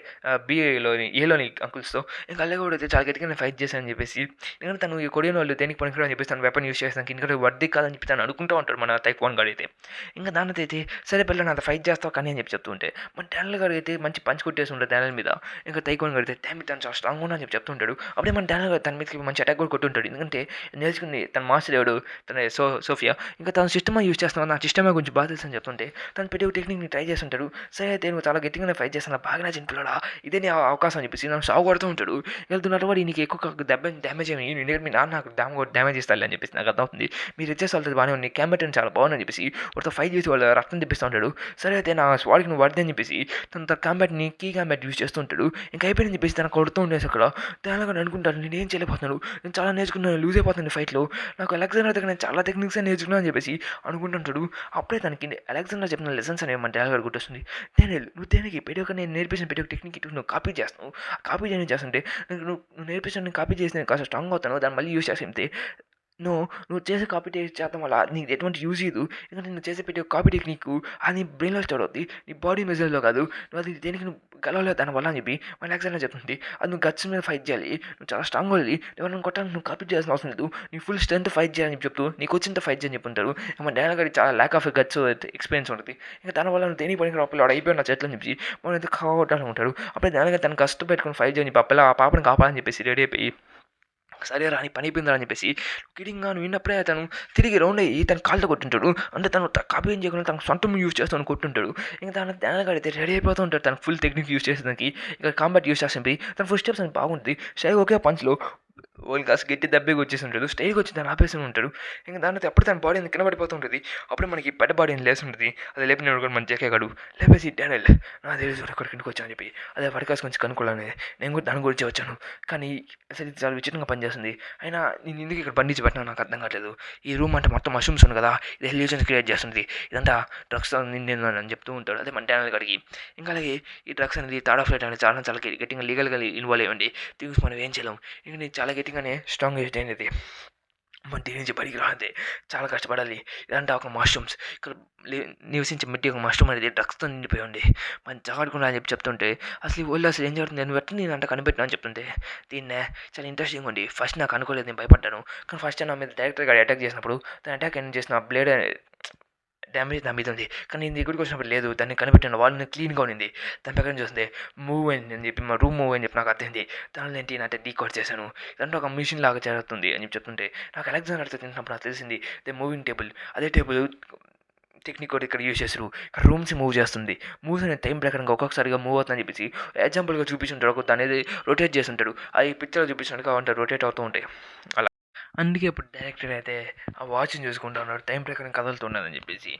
S1: ఏలోని అంకుల్స్తో. ఇంకా అలాగే కూడా అయితే చాలా గట్టిగా ఫైట్ చేశానని చెప్పేసి, ఎందుకంటే తను ఈ కొరియన్ వాళ్ళు దేనికి పనికిరా అని చెప్పేసి తను వెపన్ యూజ్ చేస్తాను ఎందుకంటే వర్ది కాదని చెప్పి తను అనుకుంటూ ఉంటాడు మన టైక్వాన్ గారు అయితే. ఇంకా దాని అయితే సరే పిల్లలు అంత ఫైట్ చేస్తావు కానీ అని చెప్పి చెప్తుంటే మన డానియల్ గారు అయితే మంచి పంచి కొట్టేసి ఉంటాడు డానియల్ మీద. ఇంకా టైక్వాన్ గారు అయితే తను చాలా స్ట్రాంగ్ ఉన్నా అని చెప్పి చెప్తుంటాడు. అప్పుడే మన డానియల్ గారు తన మీదకి మంచి అటాక్ కూడా కొట్టుంటాడు. ఎందుకంటే నేర్చుకుని తన మాస్టర్ ఎవడు తన సోఫియా. ఇంకా తన సిస్టమా యూజ్ చేస్తున్నావు, నా సిస్టమా గురించి బాగా తెలుసు అని చెప్తుంటే తను పెట్టే టెక్నిక్ని ట్రై చేస్తుంటాడు. సరే అయితే నువ్వు చాలా గట్టిగానే ఫైట్ చేస్తున్నా, బాగా నచ్చిన పిల్లడా ఇదే నీ అవకాశం అని చెప్పేసి నన్ను సాగు కొడుతూ ఉంటాడు. వెళ్తున్నట్టు వాడు నీకు ఎక్కువ డ్యామేజ్ ఏమి మీ నాన్న నాకు డ్యామేజ్ ఇస్తాను అని చెప్పేసి నాకు అర్థమవుతుంది. మీరు ఇచ్చేసి వాళ్ళతో బాగానే ఉంది, క్యామెటన్ చాలా బాగుందని చెప్పేసి వాడితో ఫైట్ చేసి వాళ్ళ రక్తం తెప్పిస్తూ ఉంటాడు. సరే అయితే నా స్వాడికి నువ్వు వర్ది అని చెప్పేసి తన కాంబాట్ని కీ కాంబాట్ యూజ్ చేస్తూ ఉంటాడు. ఇంకా అయిపోయిందని చెప్పేసి తను కొడుతూ ఉండేసి అక్కడ దానిగా అనుకుంటాను నేను ఏం చేయలేకపోతున్నాడు, నేను చాలా నేర్చుకున్నాను, లూజ్ అయిపోతుంది ఫైట్లో, నాకు అలెగ్జాండర్ దగ్గర నేను చాలా టెక్నిక్స్ నేర్చుకున్నాను అని చెప్పేసి అనుకుంటుంటాడు. అప్పుడే తనకి అలెగ్జాండర్ చెప్పిన లెసన్స్ అనేవి మన డానియల్ గారు గుర్తొస్తుంది. నువ్వు దేనికి నేను నేర్పించిన టెక్నిక్ ఇటు నువ్వు కాపీ చేస్తావు, కాపీ చేయని చేస్తుంటే నువ్వు నేర్పించిన నేను కాపీ చేసి నేను కాస్త స్ట్రాంగ్ అవుతాను, దాన్ని మళ్ళీ యూజ్ చేస్తే నువ్వు చేసే కాపీ చేయడం వల్ల నీకు ఎటువంటి యూజ్ చేయదు. ఎందుకంటే నువ్వు చేసే పెట్టే కాపీ టెక్నిక్ అది బ్రెయిన్లో స్టోర్ అవుతుంది, నీ బాడీ మెజర్లో కాదు, నువ్వు అది దేనికి నువ్వు గెలవలేదు దానివల్ల అని చెప్పి మన అలెగ్జాండర్ చెప్తుంది. అది నువ్వు గట్స్ మీద ఫైట్ చేయాలి, నువ్వు చాలా స్ట్రాంగ్ అవ్వాలి, ఎవరైనా కొట్టాలని నువ్వు కాపీ చేయాల్సిన అవసరం లేదు, నీ ఫుల్ స్ట్రెంత్ ఫైట్ చేయాలని చెప్తూ నీకు వచ్చినంత ఫైట్ చేయని చెప్పుంటారు. మన డానియల్ గారికి చాలా ల్యాక్ ఆఫ్ గట్స్ ఎక్స్పీరియన్స్ ఉంటుంది. ఇంకా దానివల్ల నువ్వు దేనికి పనికి రావాలి వాడు అయిపోయిన నా చేతులు అని చెప్పి మనం అయితే కావటాలనుకుంటాడు. అప్పుడే డానియల్ గారు తను కష్టపెట్టుకుని ఫైట్ చేయని ఆ పాపని కాపాలని చెప్పేసి రెడీ అయిపోయి సరే రాని పని అయిపోయిందా అని చెప్పేసి కిడింగ్గా నువ్వు విన్నప్పుడే తను తిరిగి రౌండ్ అయ్యి తను కాళ్ళతో కొట్టుంటాడు. అంటే తను కాపీ ఏం చేయకుండా తన సొంతం యూజ్ చేస్తాను కొట్టుంటాడు. ఇంకా తన ధ్యానగాడైతే రెడీ అయిపోతూ ఉంటాడు తన ఫుల్ టెక్నిక్ యూజ్ చేసేదానికి. ఇంకా కాంబాట్ యూజ్ చేస్తుంది తన ఫుల్ స్టెప్స్ అని బాగుంటుంది. సరే ఒకే పంచ్లో వాళ్ళు కాస్త గట్టి దెబ్బకి వచ్చేసి ఉంటాడు, స్టైల్కి వచ్చి దాన్ని ఆపేసి ఉంటాడు. ఇంకా దాంట్లో అప్పుడు తన బాడీ కింద పడిపోతూ ఉంటుంది. అప్పుడు మనకి పెద్ద బాడీ అని లేసి ఉంటుంది. అది లేపిన కూడా మన జకేగాడు లేపేసి డానియల్ నా తెలిసి ఎక్కడికి ఇంటికి వచ్చాను చెప్పి అదే పడికాసు కొంచెం కనుక్కోవాలని నేను కూడా దాని గురించి వచ్చాను, కానీ అసలు ఇది చాలా విచిత్రంగా పనిచేస్తుంది, అయినా నేను ఎందుకు ఇక్కడ బండించి పెట్టినా నాకు అర్థం కావట్లేదు. ఈ రూమ్ అంటే మొత్తం మష్రూమ్స్ ఉంది కదా, ఇది ఎల్యూజన్స్ క్రియేట్ చేస్తుంది, ఇదంతా డ్రగ్స్ నిండింది అని చెప్తూ ఉంటాడు అదే మన డానియల్ గారికి. ఇంకా అలాగే ఈ డ్రగ్స్ అనేది థర్డ్ ఆఫ్ రైట్ అనేది చాలా గట్టిగా లీగల్గా ఇన్వాల్వ్ అయ్యండి, తీసుకు మనం ఏం చేయలేం. ఇంక నేను చాలా గట్టిగానే స్ట్రాంగ్ అయినది మన దీని నుంచి బడికి రాదే చాలా కష్టపడాలి. ఇదంతా ఒక మష్రూమ్స్ ఇక్కడ నివసించే మిట్టి ఒక మష్రూమ్ అనేది డ్రగ్స్తో నిండిపోయి ఉండి మనం జాగ్రత్తగా అని చెప్పి చెప్తుంటే అసలు ఈ ఒళ్ళు అసలు ఏం జరుగుతుంది నేను వెంటనే నేను అంట కనిపెట్టినా అని చెప్తుంటే దీన్నే చాలా ఇంట్రెస్టింగ్ ఉంది. ఫస్ట్ నాకు అనుకోలేదు, నేను భయపడ్డాను, కానీ ఫస్ట్ నా మీద డైరెక్టర్ గారు అటాక్ చేసినప్పుడు తను అటాక్ ఏం చేసిన బ్లేడ్ డ్యామేజ్ నా మీద ఉంది, కానీ నేను దగ్గరికి వచ్చినప్పుడు లేదు, దాన్ని కనిపెట్టాను, వాళ్ళని క్లీన్గా ఉండింది. దాని ప్రకారం చూస్తుంది మూవ్ అయింది అని చెప్పి మా రూమ్ మూవ్ అని చెప్పి నాకు అర్థమైంది. దానిలో ఏంటి అంటే డీకోడ్ చేశాను, ఇదంతా ఒక మిషన్ లాగా జరుగుతుంది అని చెప్పి చెప్తుంటే నాకు అలెగ్జాండర్తో తింటున్నప్పుడు నాకు తెలిసింది దే మూవింగ్ టేబుల్, అదే టేబుల్ టెక్నిక్ ఒకటి ఇక్కడ యూజ్ చేస్తారు, ఇక్కడ రూమ్స్ మూవ్ చేస్తుంది, మూవ్స్ అనే టైం ప్రకారంగా ఒక్కొక్కసారిగా మూవ్ అవుతుందని చెప్పేసి ఎగ్జాంపుల్గా చూపించుంటాడు, ఒక అనేది రొటేట్ చేస్తుంటాడు, అది పిక్చర్ చూపించినట్టు కావాలంటే రొటేట్ అవుతూ ఉంటాయి అలా. అందుకే ఇప్పుడు డైరెక్టర్ అయితే ఆ వాచ్ని చూసుకుంటూ ఉన్నాడు, టైం ప్రకారం కదులుతున్నాడని చెప్పేసి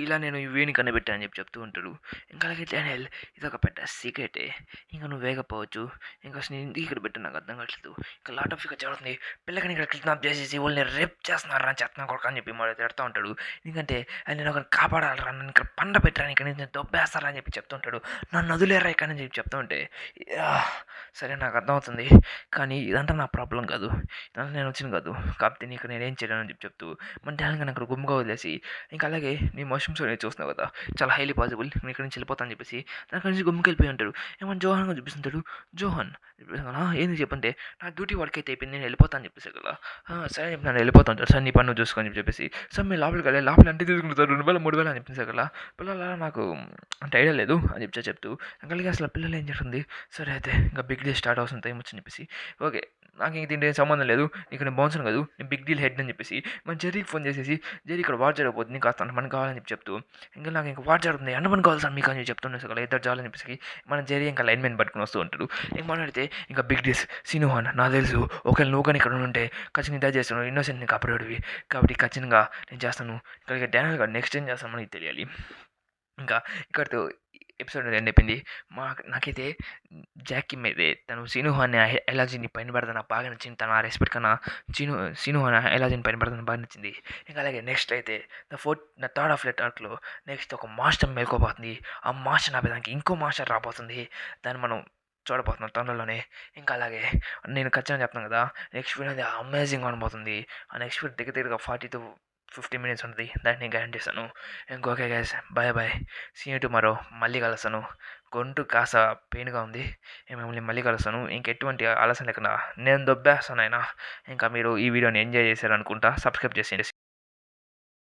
S1: ఇలా నేను వీని కనిపెట్టానని చెప్పి చెప్తూ ఉంటాడు. ఇంకా అలాగే డానియల్ ఇది ఒక పెద్ద సీక్రెటే, ఇంకా నువ్వు వేగపోవచ్చు, ఇంకా అసలు నేను ఇక్కడ పెట్టు నాకు అర్థం కావట్లేదు, ఇంకా లాట్ ఆఫ్ ఇక్కడ జరుగుతుంది, పిల్లకని ఇక్కడ కిడ్నాప్ చేసేసి వాళ్ళని రేప్ చేస్తున్నారు అని చెప్తున్నా కొడుకు అని చెప్పి మరి తిడుతూ ఉంటాడు. ఎందుకంటే నేను ఒకరిని కాపాడాలరా, నన్ను ఇక్కడ పండ పెట్టరా, ఇక్కడ నేను దొబ్బేస్తారా అని చెప్పి చెప్తుంటాడు, నన్ను వదిలేరా ఇక్కడ అని చెప్పి చెప్తూ ఉంటే సరే నాకు అర్థమవుతుంది, కానీ ఇదంతా నా ప్రాబ్లం కాదు, ఇదంతా నేను వచ్చింది కాదు, కాదు. కాకపోతే నీకు నేనేం చేయలేను అని చెప్తూ మన డార్లింగ్‌ని అక్కడ గుమ్ముగా వదిలేసి ఇంకా అలాగే నీ మష్రూమ్స్ అనేవి చూస్తున్నావు కదా! చాలా హైలీ పాసిబుల్ నేను ఇక్కడి నుంచి వెళ్ళిపోతా అని చెప్పేసి అక్కడి నుంచి గుమ్ముకెళ్ళిపోయి ఉంటాడు. ఏమన్నా జోహాన్‌గా చూపిస్తుంటాడు. జోహాన్ ఏంది చెప్పంటే నా డ్యూటీ వర్క్ అయితే అయిపోయింది. నేను వెళ్ళిపోతా అని చెప్పేసాను కదా! సరే అని చెప్పి నన్ను వెళ్ళిపోతా ఉంటాడు. సరే నీ పని నువ్వు చూసుకో అని చెప్పేసి సరే మేము లోపలికెళ్ళి లోపల ఎంత తీసుకుంటారు 2,000, 3,000 అని చెప్పేసాను కదా! పిల్లలా నాకు అంటే ఐడియా లేదు అని చెప్తూ అలాగే అసలు పిల్లలు ఏం జరుగుతుంది? సరే అయితే ఇంకా బిగ్ డే స్టార్ట్ అవుతుంది టైం వచ్చని చెప్పేసి ఓకే. నాకు ఇంక దీంట్లో ఏం సంబంధం లేదు. నీకు నేను బౌన్సర్‌ని కాదు. నేను బిగ్ డీల్ హెడ్ అని చెప్పేసి మన జెర్రీకి ఫోన్ చేసేసి జెర్రీ ఇక్కడ వార్ జరగబోతుంది. కాస్త అంతమంది కావాలని చెప్పి చెప్తూ ఇంకా నాకు ఇంక వార్ జరుగుతుంది. ఎంతమంది కావాలి సార్ మీకు అని చెప్తుండే కదా! ఇద్దరు చాలని చెప్పేసి మన జెర్రీ ఇంకా లైన్‌మెన్ పట్టుకొని వస్తూ ఉంటాడు. ఇంక మాట్లాడితే ఇంకా బిగ్ డీస్ సినుహాన్ నాకు తెలుసు ఒకవేళ నువ్వు కానీ ఇక్కడ ఉంటే ఖచ్చితంగా ఇదే చేస్తున్నావు. ఇన్నోసెంట్‌ని కాపాడేవాడివి. కాబట్టి ఖచ్చితంగా నేను చేస్తాను. ఇక డానియల్ గాడు నెక్స్ట్ ఏం చేస్తాడో మనకి తెలియాలి. ఇంకా ఇక్కడితో ఎపిసోడ్ ఎండ్ అయిపోయింది. నాకైతే జాకీ మీదే తను సీను అనే ఎలాజీని పైన పెడతా నాకు బాగా నచ్చింది. తను ఆ రెస్పెక్ట్ కన్నా సీను అనే ఎలాజీని పైన పెడతాను బాగా నచ్చింది. ఇంకా అలాగే నెక్స్ట్ అయితే ద థర్డ్ ఆఫ్ లెట్ ఆర్క్‌లో నెక్స్ట్ ఒక మాస్టర్ మేలుకోబోతుంది. ఆ మాస్టర్ ఆపేదానికి ఇంకో మాస్టర్ రాబోతుంది. దాన్ని మనం చూడబోతున్నాం తొందరలోనే. ఇంకా అలాగే నేను ఖచ్చితంగా చెప్తాను కదా! నెక్స్ట్ వీడియో అనేది అమేజింగ్‌గా ఉండబోతుంది. ఆ నెక్స్ట్ వీడియో దగ్గర దగ్గరగా 40-50 మినిట్స్ ఉంటుంది. దాన్ని నేను గ్యారంటీ ఇస్తాను. Okay guys bye. See you tomorrow. మళ్ళీ కలుస్తాను. గొంతు కాస్త పెయిన్‌గా ఉంది. మిమ్మల్ని మళ్ళీ కలుస్తాను. ఇంకెటువంటి ఆలస్యం లేకుండా నేను దొబ్బేస్తాను నాయనా. ఇంకా మీరు ఈ వీడియోని ఎంజాయ్ చేశారనుకుంటా. సబ్స్క్రైబ్ చేసేయండి.